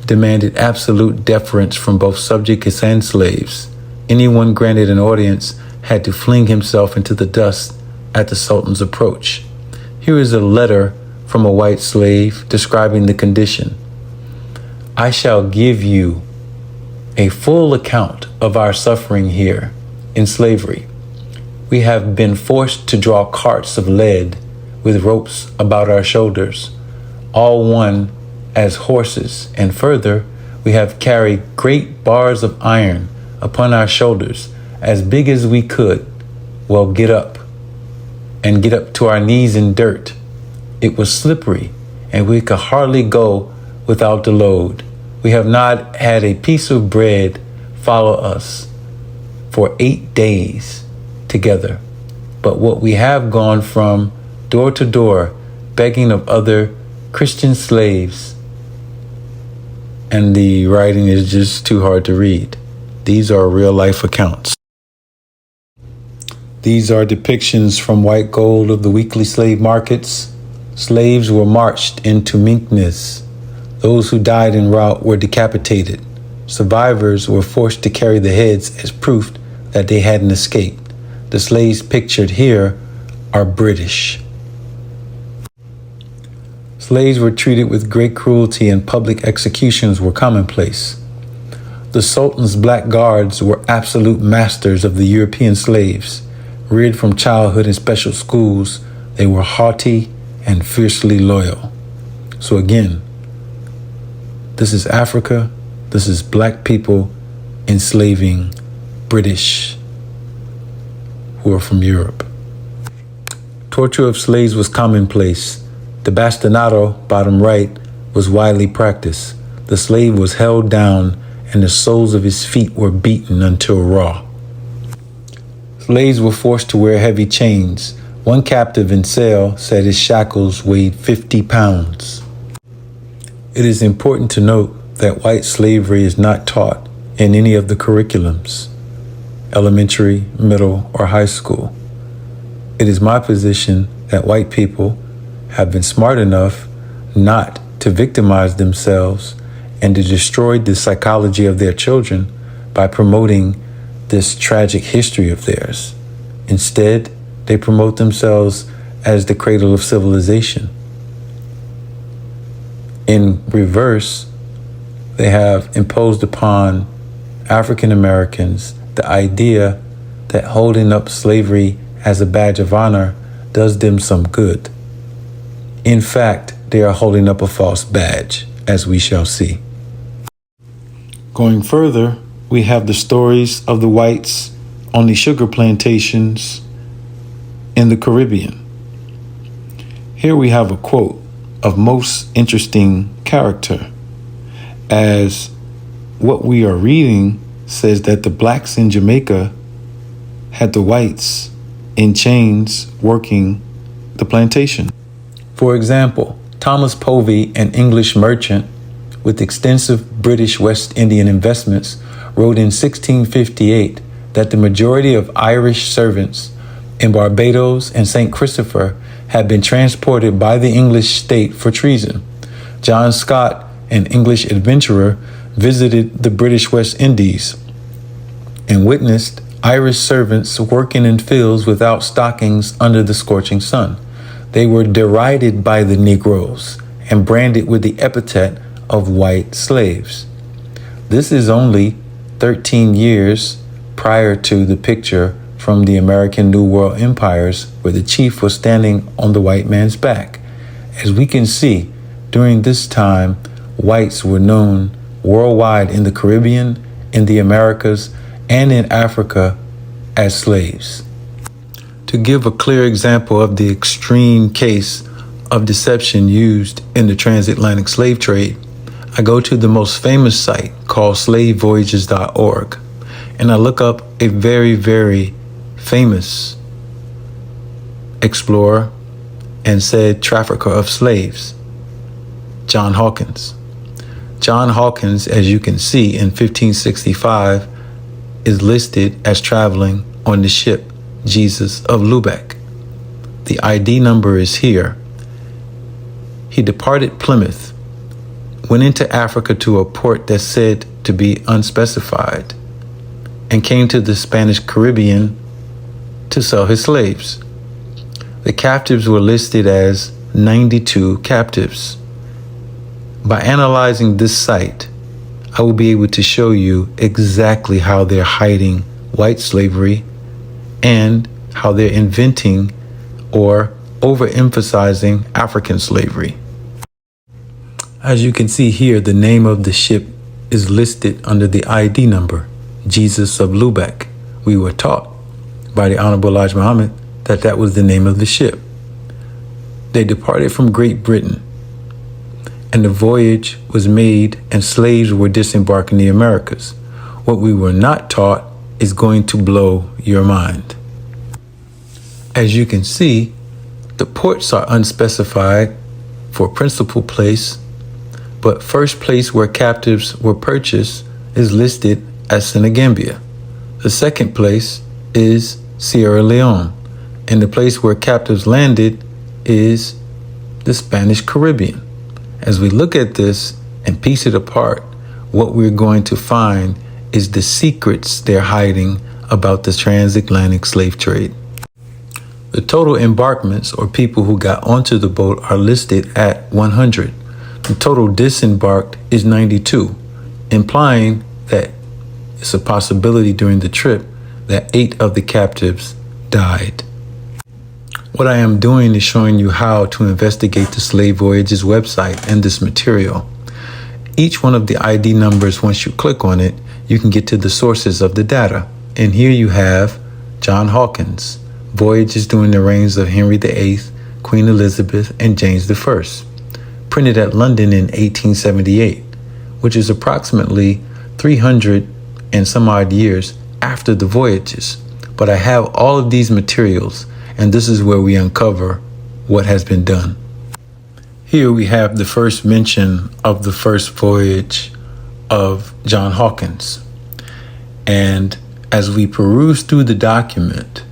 demanded absolute deference from both subjects and slaves. Anyone granted an audience had to fling himself into the dust at the Sultan's approach. Here is a letter from a white slave describing the condition. I shall give you a full account of our suffering here in slavery. We have been forced to draw carts of lead with ropes about our shoulders, all one as horses, and further, we have carried great bars of iron upon our shoulders, as big as we could, well, get up to our knees in dirt. It was slippery, and we could hardly go without the load. We have not had a piece of bread follow us for 8 days together. But what we have gone from door to door, begging of other Christian slaves, and the writing is just too hard to read. These are real life accounts. These are depictions from white gold of the weekly slave markets. Slaves were marched into meekness. Those who died en route were decapitated. Survivors were forced to carry the heads as proof that they hadn't escaped. The slaves pictured here are British. Slaves were treated with great cruelty and public executions were commonplace. The Sultan's black guards were absolute masters of the European slaves. Reared from childhood in special schools, they were haughty and fiercely loyal. So again, this is Africa. This is black people enslaving British who are from Europe. Torture of slaves was commonplace. The bastinado, bottom right, was widely practiced. The slave was held down and the soles of his feet were beaten until raw. Slaves were forced to wear heavy chains. One captive in cell said his shackles weighed 50 pounds. It is important to note that white slavery is not taught in any of the curriculums, elementary, middle, or high school. It is my position that white people have been smart enough not to victimize themselves and to destroy the psychology of their children by promoting this tragic history of theirs. Instead, they promote themselves as the cradle of civilization. In reverse, they have imposed upon African Americans the idea that holding up slavery as a badge of honor does them some good. In fact, they are holding up a false badge, as we shall see. Going further, we have the stories of the whites on the sugar plantations in the Caribbean. Here we have a quote of most interesting character, as what we are reading says that the blacks in Jamaica had the whites in chains working the plantation. For example, Thomas Povey, an English merchant with extensive British West Indian investments, wrote in 1658 that the majority of Irish servants in Barbados and St. Christopher had been transported by the English state for treason. John Scott, an English adventurer, visited the British West Indies and witnessed Irish servants working in fields without stockings under the scorching sun. They were derided by the Negroes and branded with the epithet of white slaves. This is only 13 years prior to the picture from the American New World empires where the chief was standing on the white man's back. As we can see, during this time, whites were known worldwide in the Caribbean, in the Americas, and in Africa as slaves. To give a clear example of the extreme case of deception used in the Transatlantic Slave Trade, I go to the most famous site called slavevoyages.org, and I look up a very, very famous explorer and said trafficker of slaves, John Hawkins. John Hawkins, as you can see in 1565, is listed as traveling on the ship Jesus of Lubeck. The ID number is here. He departed Plymouth went into Africa to a port that's said to be unspecified and came to the Spanish Caribbean to sell his slaves. The captives were listed as 92 captives. By analyzing this site, I will be able to show you exactly how they're hiding white slavery and how they're inventing or overemphasizing African slavery. As you can see here, the name of the ship is listed under the ID number, Jesus of Lubeck. We were taught by the Honorable Elijah Muhammad that that was the name of the ship. They departed from Great Britain, and the voyage was made and slaves were disembarked in the Americas. What we were not taught is going to blow your mind. As you can see, the ports are unspecified for principal place, but first place where captives were purchased is listed as Senegambia. The second place is Sierra Leone, and the place where captives landed is the Spanish Caribbean. As we look at this and piece it apart, what we're going to find is the secrets they're hiding about the transatlantic slave trade. The total embarkments, or people who got onto the boat, are listed at 100. The total disembarked is 92, implying that it's a possibility during the trip that 8 of the captives died. What I am doing is showing you how to investigate the Slave Voyages website and this material. Each one of the ID numbers, once you click on it, you can get to the sources of the data. And here you have John Hawkins, Voyages during the reigns of Henry VIII, Queen Elizabeth, and James I, printed at London in 1878, which is approximately 300 and some odd years after the voyages. But I have all of these materials, and this is where we uncover what has been done. Here we have the first mention of the first voyage of John Hawkins. And as we peruse through the document,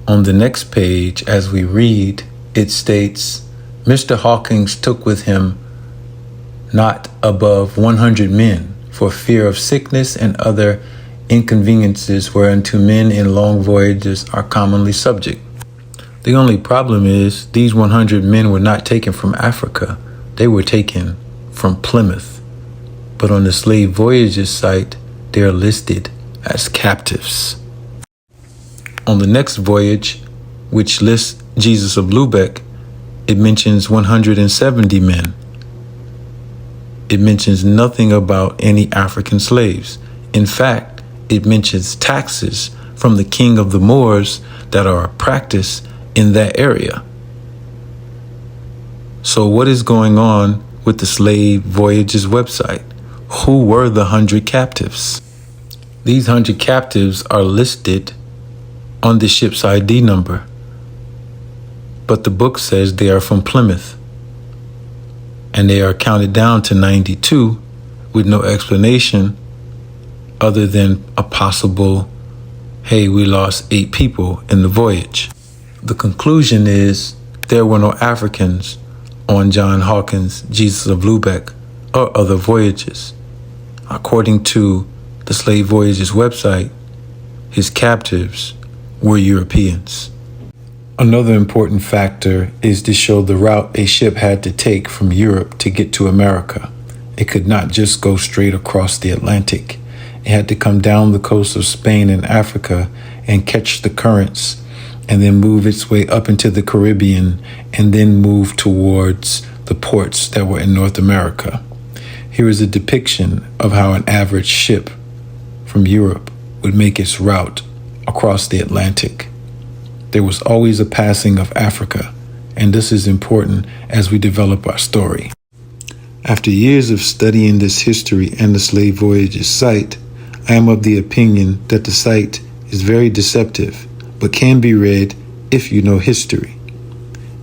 on the next page, as we read, it states, Mr. Hawkins took with him not above 100 men for fear of sickness and other inconveniences whereunto men in long voyages are commonly subject. The only problem is these 100 men were not taken from Africa. They were taken from Plymouth. But on the Slave Voyages site, they are listed as captives. On the next voyage, which lists Jesus of Lubeck, it mentions 170 men. It mentions nothing about any African slaves. In fact, it mentions taxes from the king of the Moors that are practiced in that area. So what is going on with the Slave Voyages website? Who were the 100 captives? These 100 captives are listed on the ship's ID number, but the book says they are from Plymouth, and they are counted down to 92 with no explanation other than a possible, hey, we lost 8 people in the voyage. The conclusion is there were no Africans on John Hawkins, Jesus of Lubeck, or other voyages. According to the Slave Voyages website, his captives were Europeans. Another important factor is to show the route a ship had to take from Europe to get to America. It could not just go straight across the Atlantic. It had to come down the coast of Spain and Africa and catch the currents, and then move its way up into the Caribbean, and then move towards the ports that were in North America. Here is a depiction of how an average ship from Europe would make its route across the Atlantic. There was always a passing of Africa, and this is important as we develop our story. After years of studying this history and the Slave Voyages site, I am of the opinion that the site is very deceptive, but can be read if you know history.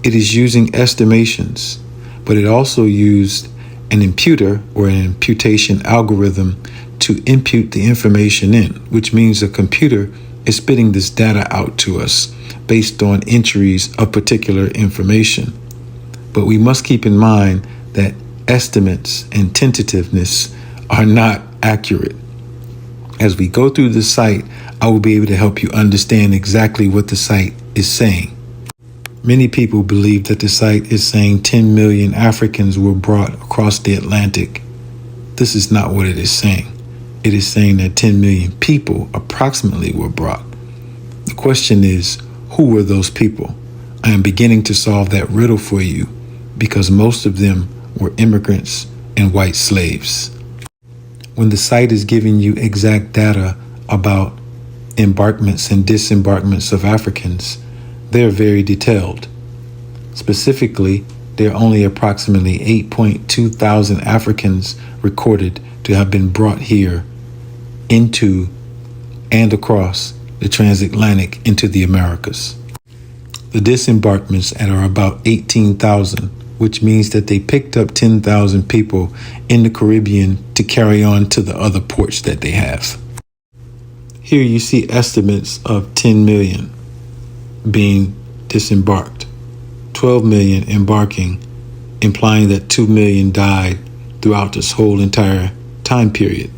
It is using estimations, but it also used an imputer or an imputation algorithm to impute the information in, which means a computer is spitting this data out to us based on entries of particular information. But we must keep in mind that estimates and tentativeness are not accurate. As we go through the site, I will be able to help you understand exactly what the site is saying. Many people believe that the site is saying 10 million Africans were brought across the Atlantic. This is not what it is saying. It is saying that 10 million people approximately were brought. The question is, who were those people? I am beginning to solve that riddle for you because most of them were immigrants and white slaves. When the site is giving you exact data about embarkments and disembarkments of Africans, they're very detailed. Specifically, there are only approximately 8.2 thousand Africans recorded to have been brought here into and across the transatlantic into the Americas. The disembarkments are about 18,000, which means that they picked up 10,000 people in the Caribbean to carry on to the other ports that they have. Here you see estimates of 10 million being disembarked, 12 million embarking, implying that 2 million died throughout this whole entire time period.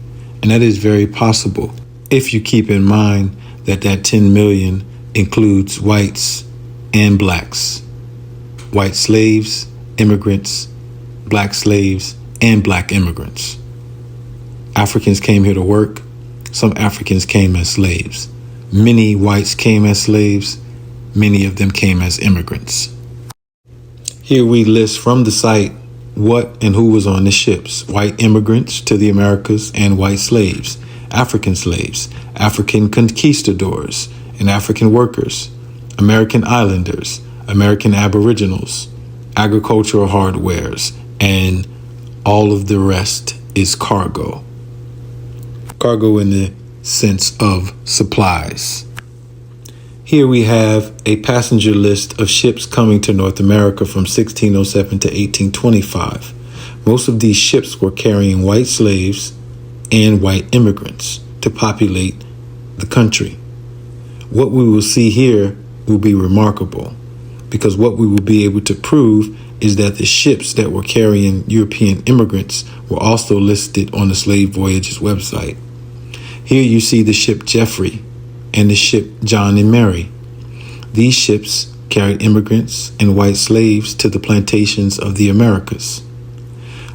And that is very possible if you keep in mind that 10 million includes whites and blacks, white slaves, immigrants, black slaves, and black immigrants. Africans came here to work. Some Africans came as slaves. Many whites came as slaves. Many of them came as immigrants. Here we list from the site what and who was on the ships: white immigrants to the Americas and white slaves, African conquistadors and African workers, American islanders, American aboriginals, agricultural hardwares, and all of the rest is cargo. Cargo in the sense of supplies. Here we have a passenger list of ships coming to North America from 1607 to 1825. Most of these ships were carrying white slaves and white immigrants to populate the country. What we will see here will be remarkable, because what we will be able to prove is that the ships that were carrying European immigrants were also listed on the Slave Voyages website. Here you see the ship Jeffrey and the ship John and Mary. These ships carried immigrants and white slaves to the plantations of the Americas.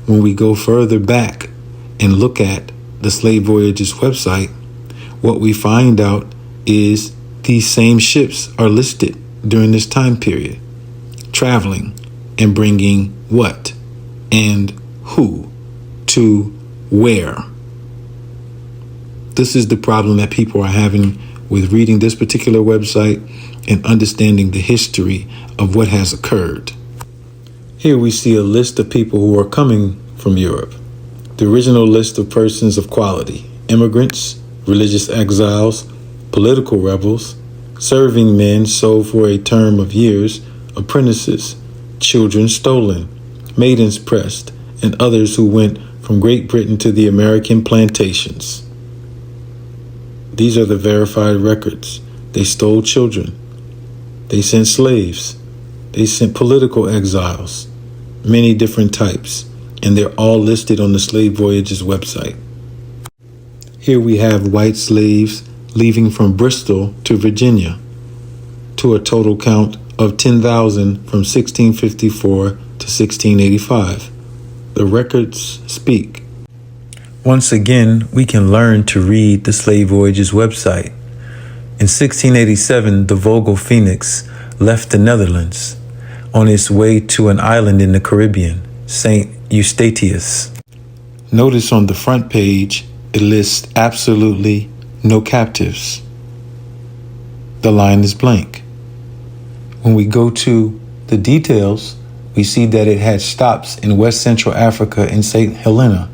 When we go further back and look at the Slave Voyages website, what we find out is these same ships are listed during this time period, traveling and bringing what and who to where. This is the problem that people are having with reading this particular website and understanding the history of what has occurred. Here we see a list of people who are coming from Europe. The original list of persons of quality: immigrants, religious exiles, political rebels, serving men sold for a term of years, apprentices, children stolen, maidens pressed, and others who went from Great Britain to the American plantations. These are the verified records. They stole children. They sent slaves. They sent political exiles, many different types, and they're all listed on the Slave Voyages website. Here we have white slaves leaving from Bristol to Virginia, to a total count of 10,000 from 1654 to 1685. The records speak. Once again, we can learn to read the Slave Voyages website. In 1687, the Vogel Phoenix left the Netherlands on its way to an island in the Caribbean, St. Eustatius. Notice on the front page, it lists absolutely no captives. The line is blank. When we go to the details, we see that it had stops in West Central Africa and St. Helena.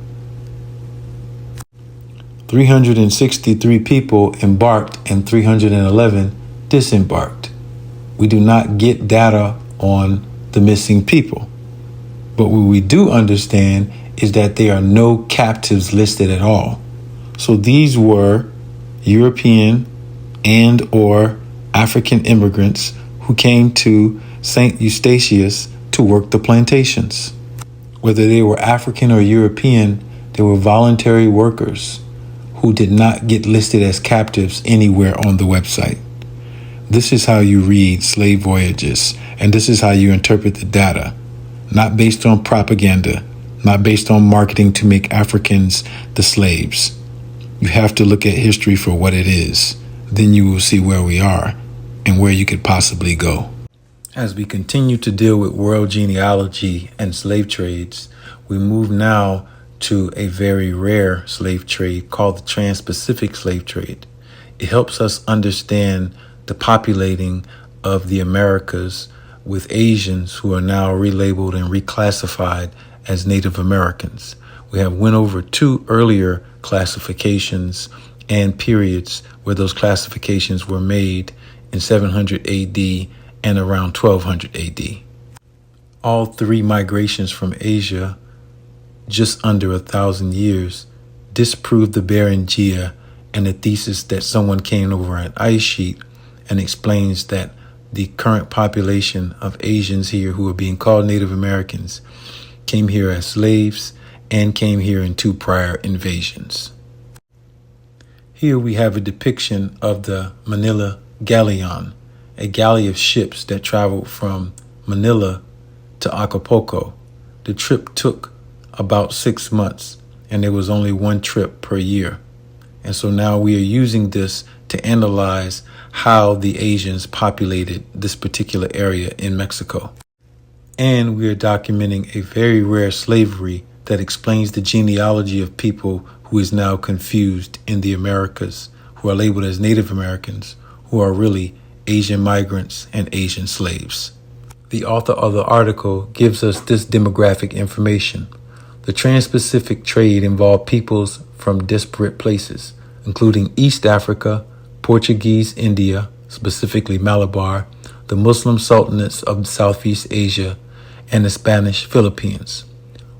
363 people embarked and 311 disembarked. We do not get data on the missing people, but what we do understand is that there are no captives listed at all. So these were European and or African immigrants who came to St. Eustatius to work the plantations. whether they were African or European, they were voluntary workers who did not get listed as captives anywhere on the website. This is how you read slave voyages, and this is how you interpret the data, not based on propaganda, not based on marketing to make Africans the slaves. You have to look at history for what it is. Then you will see where we are and where you could possibly go. As we continue to deal with world genealogy and slave trades, we move now to a very rare slave trade called the Transpacific Slave Trade. It helps us understand the populating of the Americas with Asians who are now relabeled and reclassified as Native Americans. We have went over two earlier classifications and periods where those classifications were made in 700 AD and around 1200 AD. All three migrations from Asia, just under 1,000 years, disproved the Beringia and the thesis that someone came over an ice sheet and explains that the current population of Asians here who are being called Native Americans came here as slaves and came here in two prior invasions. Here we have a depiction of the Manila Galleon, a galley of ships that traveled from Manila to Acapulco. The trip took about 6 months, and there was only one trip per year. And so now we are using this to analyze how the Asians populated this particular area in Mexico. And we are documenting a very rare slavery that explains the genealogy of people who is now confused in the Americas, who are labeled as Native Americans, who are really Asian migrants and Asian slaves. The author of the article gives us this demographic information. The Transpacific trade involved peoples from disparate places, including East Africa, Portuguese India, specifically Malabar, the Muslim sultanates of Southeast Asia, and the Spanish Philippines.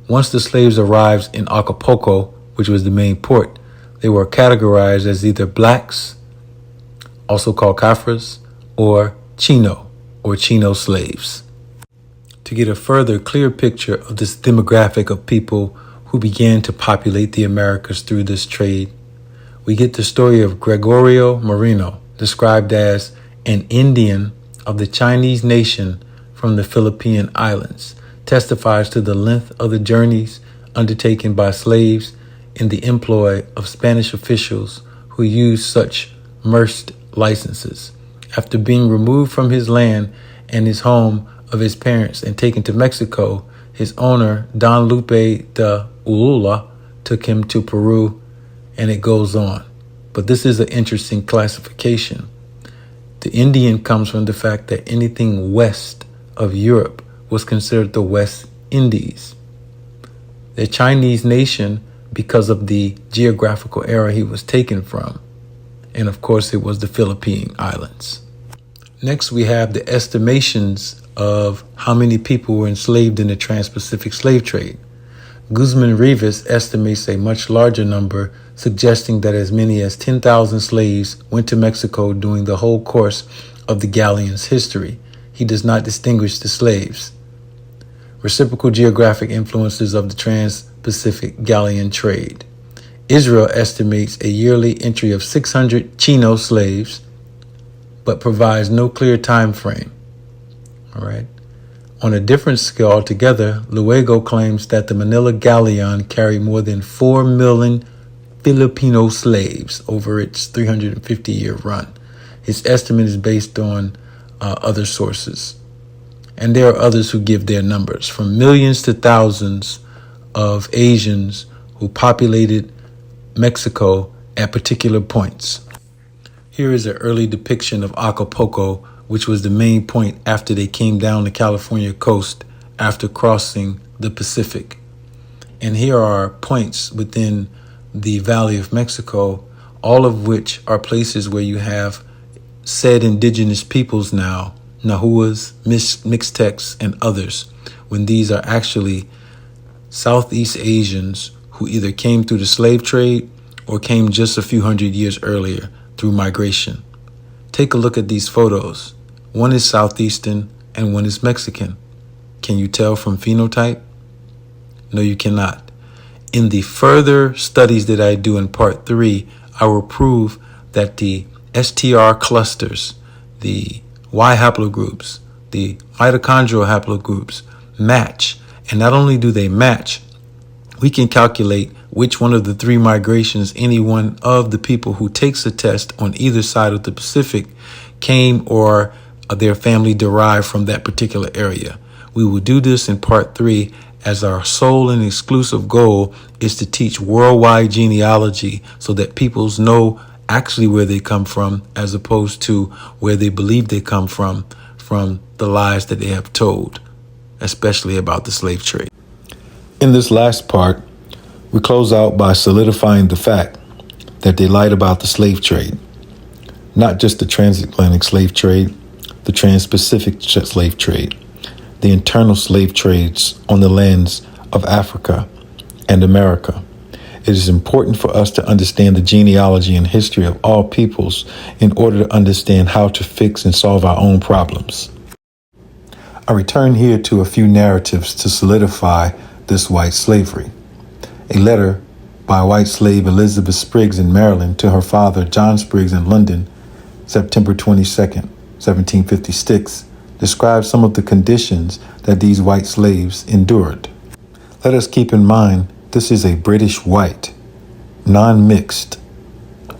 Once the slaves arrived in Acapulco, which was the main port, they were categorized as either blacks, also called Cafres, or Chino slaves. To get a further clear picture of this demographic of people who began to populate the Americas through this trade, we get the story of Gregorio Moreno, described as an Indian of the Chinese nation from the Philippine Islands, testifies to the length of the journeys undertaken by slaves in the employ of Spanish officials who used such merced licenses. After being removed from his land and his home of his parents and taken to Mexico, his owner, Don Lupe de Ulloa, took him to Peru, and it goes on. But this is an interesting classification. The Indian comes from the fact that anything west of Europe was considered the West Indies. The Chinese nation, because of the geographical area he was taken from, and of course it was the Philippine Islands. Next, we have the estimations of how many people were enslaved in the Transpacific Slave Trade. Guzman Rivas estimates a much larger number, suggesting that as many as 10,000 slaves went to Mexico during the whole course of the galleon's history. He does not distinguish the slaves. Reciprocal geographic influences of the Trans-Pacific galleon trade. Israel estimates a yearly entry of 600 Chino slaves, but provides no clear time frame. All right. On a different scale altogether, Luego claims that the Manila Galleon carried more than 4 million Filipino slaves over its 350-year run. His estimate is based on other sources. And there are others who give their numbers, from millions to thousands of Asians who populated Mexico at particular points. Here is an early depiction of Acapulco, which was the main point after they came down the California coast after crossing the Pacific. And here are points within the Valley of Mexico, all of which are places where you have said indigenous peoples now, Nahuas, Mixtecs, and others, when these are actually Southeast Asians who either came through the slave trade or came just a few hundred years earlier through migration. Take a look at these photos. One is Southeastern and one is Mexican. Can you tell from phenotype? No, you cannot. In the further studies that I do in part 3, I will prove that the STR clusters, the Y haplogroups, the mitochondrial haplogroups match. And not only do they match, we can calculate which one of the 3 migrations any one of the people who takes the test on either side of the Pacific came or their family derived from that particular area. We will do this in part 3, as our sole and exclusive goal is to teach worldwide genealogy so that peoples know actually where they come from, as opposed to where they believe they come from the lies that they have told, especially about the slave trade. In this last part, we close out by solidifying the fact that they lied about the slave trade. Not just the transatlantic slave trade, the Transpacific slave trade, the internal slave trades on the lands of Africa and America. It is important for us to understand the genealogy and history of all peoples in order to understand how to fix and solve our own problems. I return here to a few narratives to solidify this white slavery. A letter by white slave Elizabeth Spriggs in Maryland to her father John Spriggs in London, September 22nd, 1756, describes some of the conditions that these white slaves endured. Let us keep in mind this is a British white, non-mixed,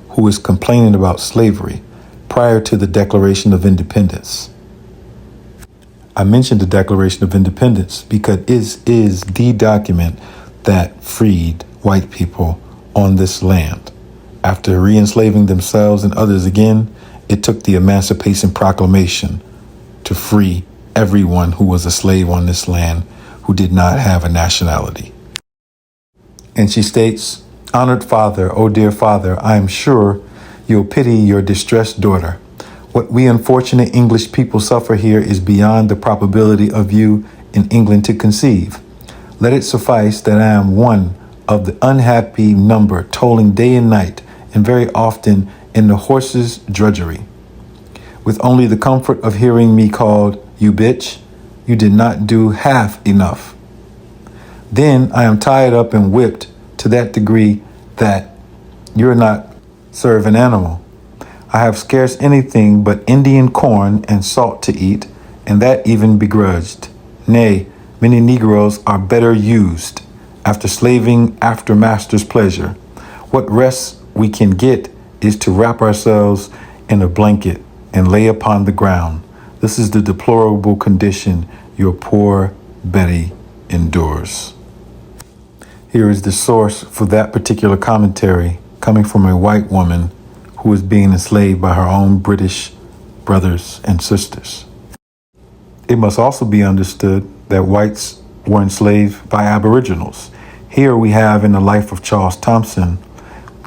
who is complaining about slavery prior to the Declaration of Independence. I mentioned the Declaration of Independence because it is the document that freed white people on this land. After re-enslaving themselves and others again, it took the Emancipation Proclamation to free everyone who was a slave on this land who did not have a nationality. And she states, "Honored father, oh dear father, I am sure you'll pity your distressed daughter. What we unfortunate English people suffer here is beyond the probability of you in England to conceive. Let it suffice that I am one of the unhappy number tolling day and night, and very often in the horse's drudgery. With only the comfort of hearing me called, you bitch, you did not do half enough. Then I am tied up and whipped to that degree that you're not serve an animal. I have scarce anything but Indian corn and salt to eat, and that even begrudged. Nay, many Negroes are better used, after slaving after master's pleasure. What rest we can get is to wrap ourselves in a blanket and lay upon the ground. This is the deplorable condition your poor Betty endures." Here is the source for that particular commentary, coming from a white woman who was being enslaved by her own British brothers and sisters. It must also be understood that whites were enslaved by Aboriginals. Here we have in the life of Charles Thompson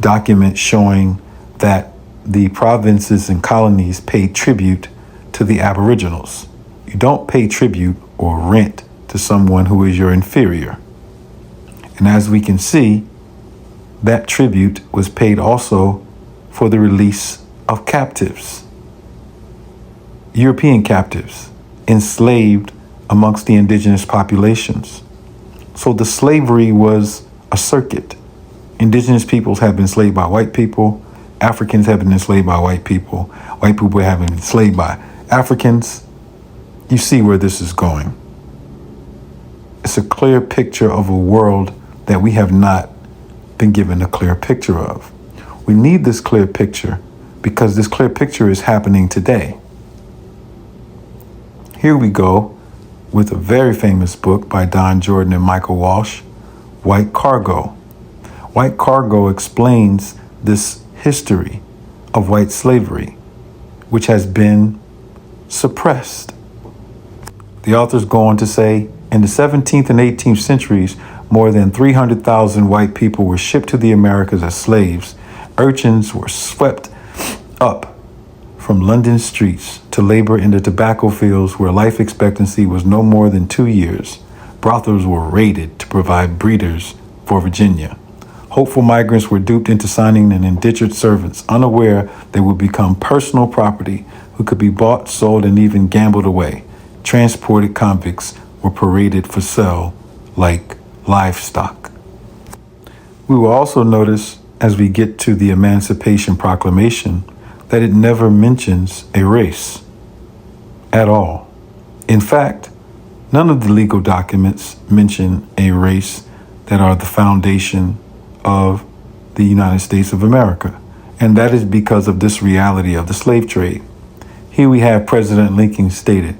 documents showing that the provinces and colonies paid tribute to the Aboriginals. You don't pay tribute or rent to someone who is your inferior. And as we can see, that tribute was paid also for the release of captives, European captives, enslaved amongst the indigenous populations. So the slavery was a circuit. Indigenous peoples have been enslaved by white people. Africans have been enslaved by white people. White people have been enslaved by Africans. You see where this is going. It's a clear picture of a world that we have not been given a clear picture of. We need this clear picture because this clear picture is happening today. Here we go with a very famous book by Don Jordan and Michael Walsh, White Cargo. White Cargo explains this history of white slavery, which has been suppressed. The authors go on to say, in the 17th and 18th centuries, more than 300,000 white people were shipped to the Americas as slaves. Urchins were swept up from London streets to labor in the tobacco fields where life expectancy was no more than 2 years. Brothels were raided to provide breeders for Virginia. Hopeful migrants were duped into signing an indentured servants, unaware they would become personal property who could be bought, sold, and even gambled away. Transported convicts were paraded for sale like livestock. We will also notice as we get to the Emancipation Proclamation that it never mentions a race at all. In fact, none of the legal documents mention a race that are the foundation of the United States of America. And that is because of this reality of the slave trade. Here we have President Lincoln stated,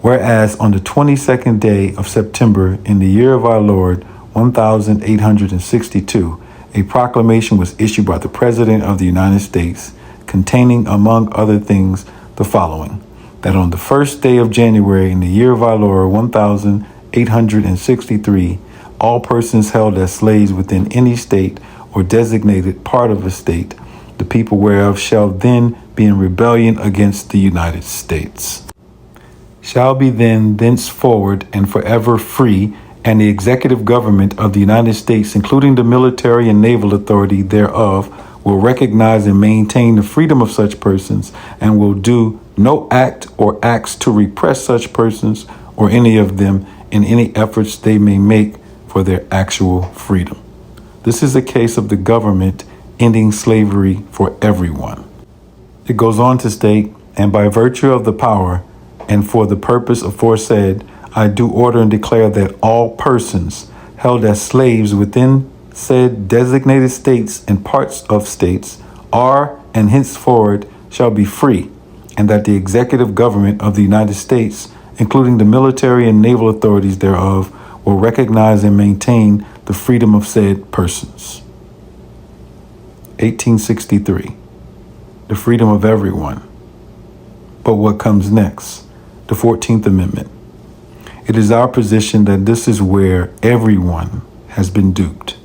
whereas on the 22nd day of September in the year of our Lord, 1862, a proclamation was issued by the President of the United States containing, among other things, the following: that on the first day of January in the year of our Lord, 1863, all persons held as slaves within any state or designated part of a state, the people whereof shall then be in rebellion against the United States, shall be then thenceforward and forever free, and the executive government of the United States, including the military and naval authority thereof, will recognize and maintain the freedom of such persons, and will do no act or acts to repress such persons or any of them in any efforts they may make for their actual freedom. This is a case of the government ending slavery for everyone. It goes on to state, and by virtue of the power and for the purpose aforesaid, I do order and declare that all persons held as slaves within said designated states and parts of states are and henceforward shall be free, and that the executive government of the United States, including the military and naval authorities thereof, will recognize and maintain the freedom of said persons. 1863, the freedom of everyone. But what comes next? The 14th Amendment. It is our position that this is where everyone has been duped,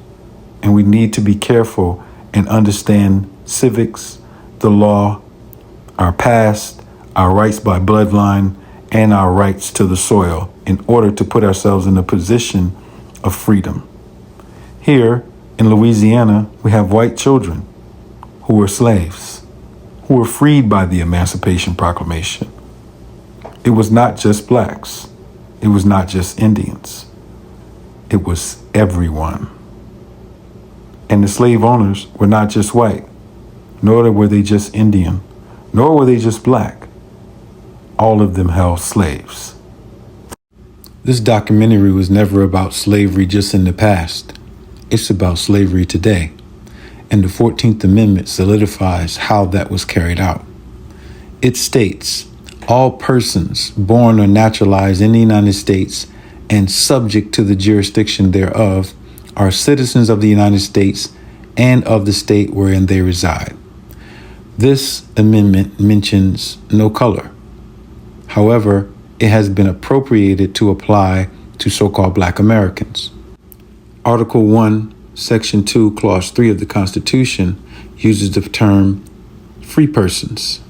and we need to be careful and understand civics, the law, our past, our rights by bloodline, and our rights to the soil in order to put ourselves in a position of freedom. Here in Louisiana, we have white children who were slaves, who were freed by the Emancipation Proclamation. It was not just blacks. It was not just Indians. It was everyone. And the slave owners were not just white, nor were they just Indian, nor were they just black. All of them held slaves. This documentary was never about slavery just in the past. It's about slavery today. And the 14th Amendment solidifies how that was carried out. It states, all persons born or naturalized in the United States and subject to the jurisdiction thereof are citizens of the United States and of the state wherein they reside. This amendment mentions no color. However, it has been appropriated to apply to so-called Black Americans. Article 1, Section 2, Clause 3 of the Constitution uses the term free persons.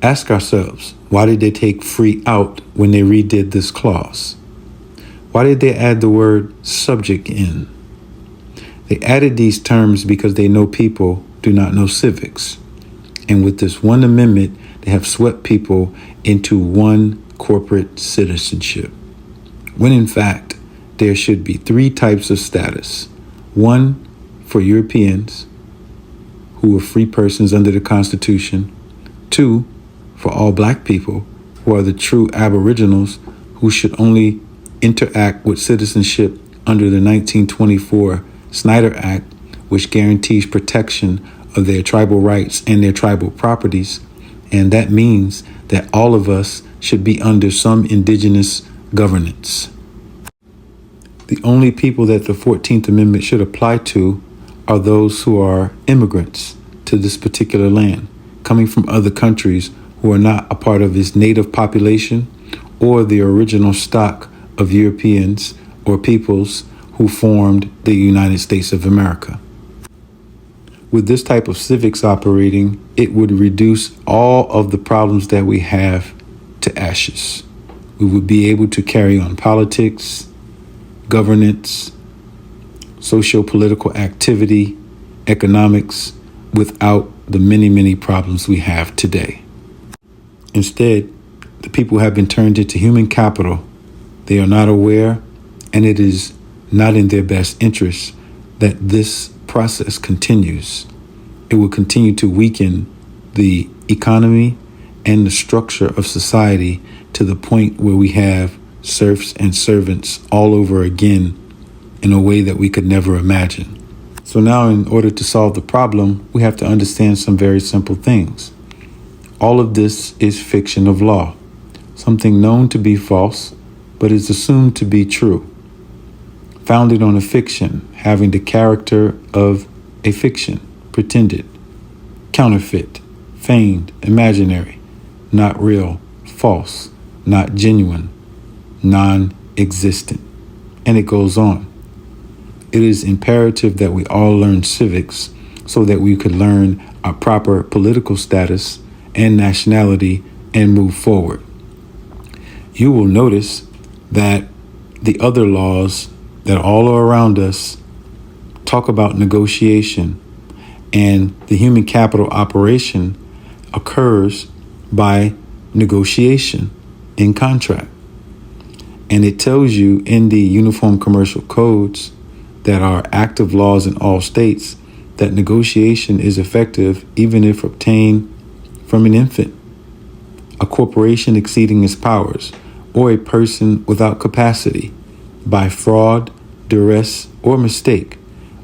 Ask ourselves, why did they take free out when they redid this clause? Why did they add the word subject in? They added these terms because they know people do not know civics. And with this one amendment, they have swept people into one corporate citizenship, when in fact, there should be three types of status. One for Europeans who are free persons under the Constitution. Two, for all black people who are the true aboriginals who should only interact with citizenship under the 1924 Snyder Act, which guarantees protection of their tribal rights and their tribal properties. And that means that all of us should be under some indigenous governance. The only people that the 14th Amendment should apply to are those who are immigrants to this particular land, coming from other countries who are not a part of its native population or the original stock of Europeans or peoples who formed the United States of America. With this type of civics operating, it would reduce all of the problems that we have to ashes. We would be able to carry on politics, governance, socio-political activity, economics, without the many, many problems we have today. Instead, the people have been turned into human capital. They are not aware, and it is not in their best interest that this process continues. It will continue to weaken the economy and the structure of society to the point where we have serfs and servants all over again in a way that we could never imagine. So now, in order to solve the problem, we have to understand some very simple things. All of this is fiction of law, something known to be false, but is assumed to be true, founded on a fiction having the character of a fiction, pretended, counterfeit, feigned, imaginary, not real, false, not genuine, non-existent. And it goes on. It is imperative that we all learn civics so that we could learn our proper political status and nationality and move forward. You will notice that the other laws that all are around us talk about negotiation, and the human capital operation occurs by negotiation in contract. And it tells you in the Uniform Commercial Codes that are active laws in all states that negotiation is effective even if obtained from an infant, a corporation exceeding its powers, or a person without capacity, by fraud, duress, or mistake,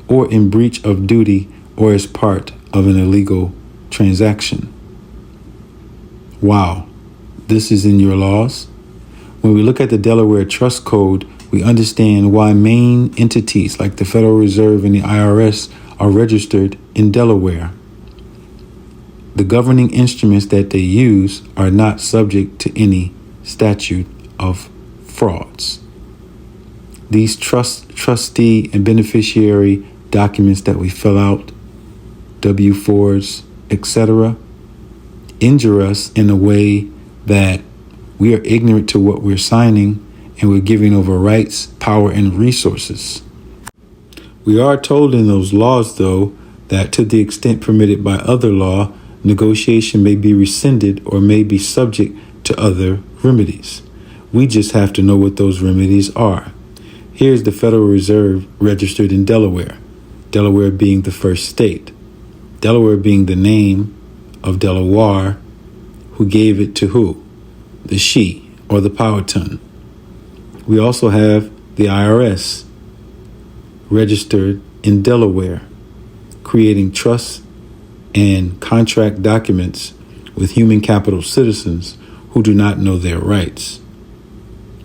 or in breach of duty, or as part of an illegal transaction. Wow, this is in your laws? When we look at the Delaware Trust Code, we understand why main entities like the Federal Reserve and the IRS are registered in Delaware. The governing instruments that they use are not subject to any statute of frauds. These trustee and beneficiary documents that we fill out, W-4s, etc., injure us in a way that we are ignorant to what we're signing, and we're giving over rights, power, and resources. We are told in those laws, though, that to the extent permitted by other law, negotiation may be rescinded or may be subject to other remedies. We just have to know what those remedies are. Here's the Federal Reserve registered in Delaware, Delaware being the first state, Delaware being the name of Delaware, who gave it to who? The she, or the Powhatan. We also have the IRS registered in Delaware, creating trusts and contract documents with human capital citizens who do not know their rights.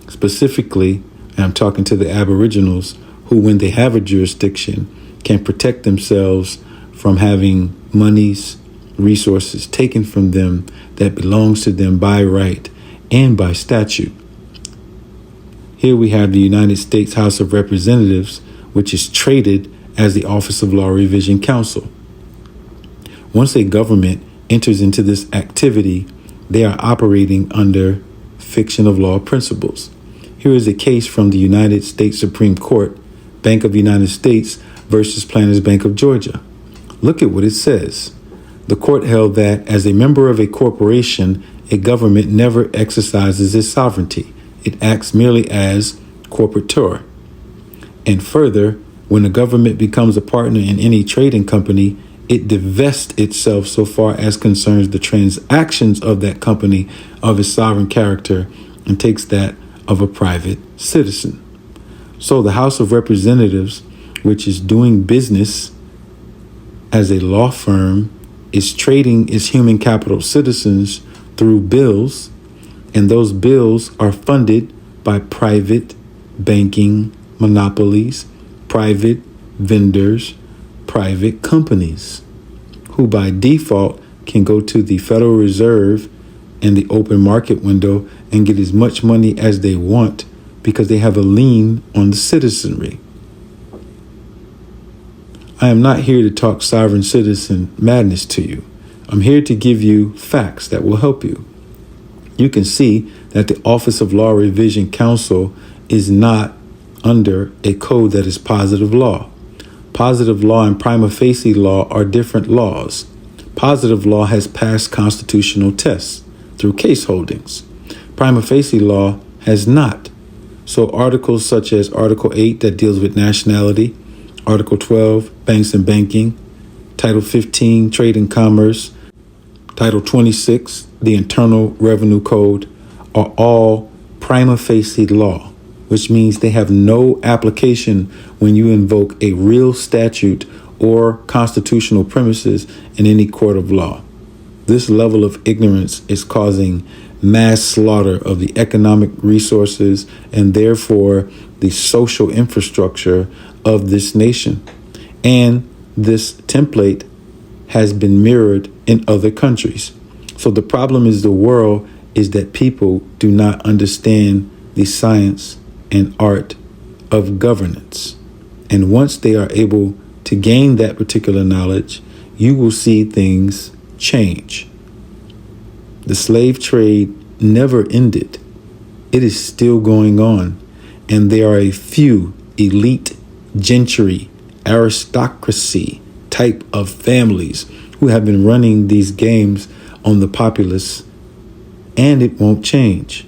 Specifically, I'm talking to the Aboriginals who, when they have a jurisdiction, can protect themselves from having monies, resources taken from them that belongs to them by right and by statute. Here we have the United States House of Representatives, which is traded as the Office of Law Revision Council. Once a government enters into this activity, they are operating under fiction of law principles. Here is a case from the United States Supreme Court, Bank of the United States versus Planners Bank of Georgia. Look at what it says. The court held that as a member of a corporation, a government never exercises its sovereignty. It acts merely as corporateur. And further, when a government becomes a partner in any trading company, it divests itself so far as concerns the transactions of that company of its sovereign character and takes that of a private citizen. So the House of Representatives, which is doing business as a law firm, is trading its human capital citizens through bills, and those bills are funded by private banking monopolies, private vendors, private companies, who by default can go to the Federal Reserve and the open market window and get as much money as they want because they have a lien on the citizenry. I am not here to talk sovereign citizen madness to you. I'm here to give you facts that will help you. You can see that the Office of Law Revision Council is not under a code that is positive law. Positive law and prima facie law are different laws. Positive law has passed constitutional tests through case holdings. Prima facie law has not. So articles such as Article 8 that deals with nationality, Article 12, banks and banking, Title 15, trade and commerce, Title 26, the Internal Revenue Code, are all prima facie law, which means they have no application when you invoke a real statute or constitutional premises in any court of law. This level of ignorance is causing mass slaughter of the economic resources and therefore the social infrastructure of this nation. And this template has been mirrored in other countries. So the problem is the world is that people do not understand the science and art of governance. And once they are able to gain that particular knowledge, you will see things change. The slave trade never ended. It is still going on. And there are a few elite gentry, aristocracy type of families who have been running these games on the populace, and it won't change.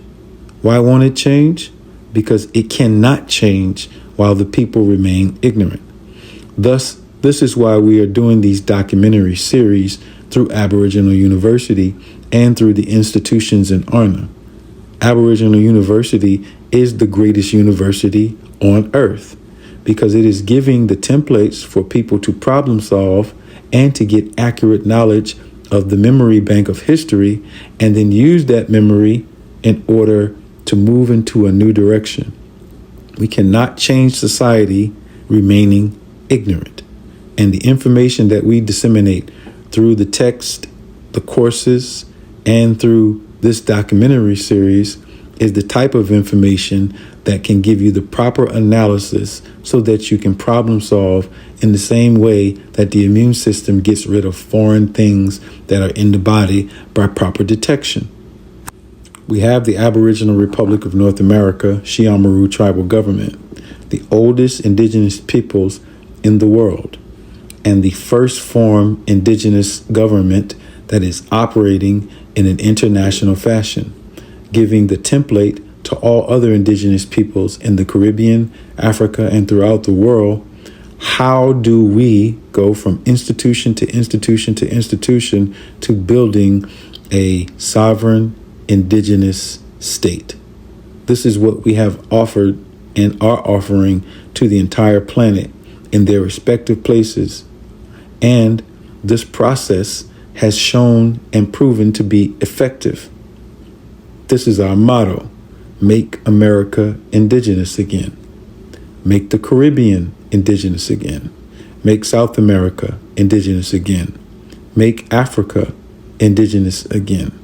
Why won't it change? Because it cannot change while the people remain ignorant. Thus, this is why we are doing these documentary series through Aboriginal University and through the institutions in ARNA. Aboriginal University is the greatest university on earth because it is giving the templates for people to problem solve and to get accurate knowledge of the memory bank of history and then use that memory in order to move into a new direction. We cannot change society remaining ignorant. And the information that we disseminate through the text, the courses, and through this documentary series is the type of information that can give you the proper analysis so that you can problem solve in the same way that the immune system gets rid of foreign things that are in the body by proper detection. We have the Aboriginal Republic of North America, Shiamaru tribal government, the oldest indigenous peoples in the world, and the first form indigenous government that is operating in an international fashion, giving the template to all other indigenous peoples in the Caribbean, Africa, and throughout the world. How do we go from institution to institution to institution to building a sovereign indigenous state? This is what we have offered and are offering to the entire planet in their respective places. And this process has shown and proven to be effective. This is our motto: make America indigenous again. Make the Caribbean indigenous again. Make South America indigenous again. Make Africa indigenous again.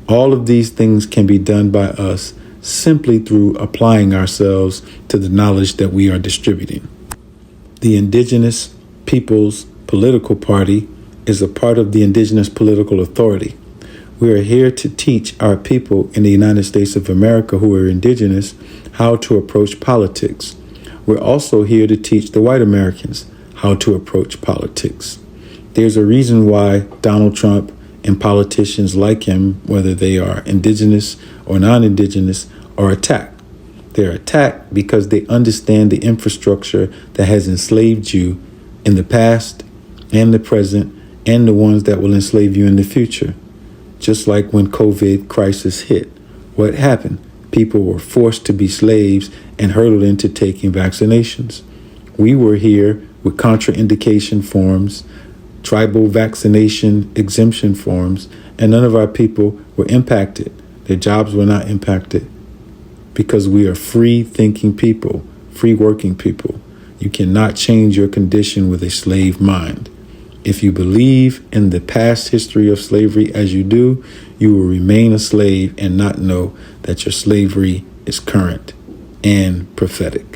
All of these things can be done by us simply through applying ourselves to the knowledge that we are distributing. The Indigenous Peoples Political Party is a part of the Indigenous Political Authority. We are here to teach our people in the United States of America who are indigenous how to approach politics. We're also here to teach the white Americans how to approach politics. There's a reason why Donald Trump and politicians like him, whether they are indigenous or non-indigenous, are attacked. They're attacked because they understand the infrastructure that has enslaved you in the past and the present and the ones that will enslave you in the future. Just like when COVID crisis hit, what happened? People were forced to be slaves and hurdled into taking vaccinations. We were here with contraindication forms, tribal vaccination exemption forms, and none of our people were impacted. Their jobs were not impacted because we are free thinking people, free working people. You cannot change your condition with a slave mind. If you believe in the past history of slavery as you do, you will remain a slave and not know that your slavery is current and prophetic.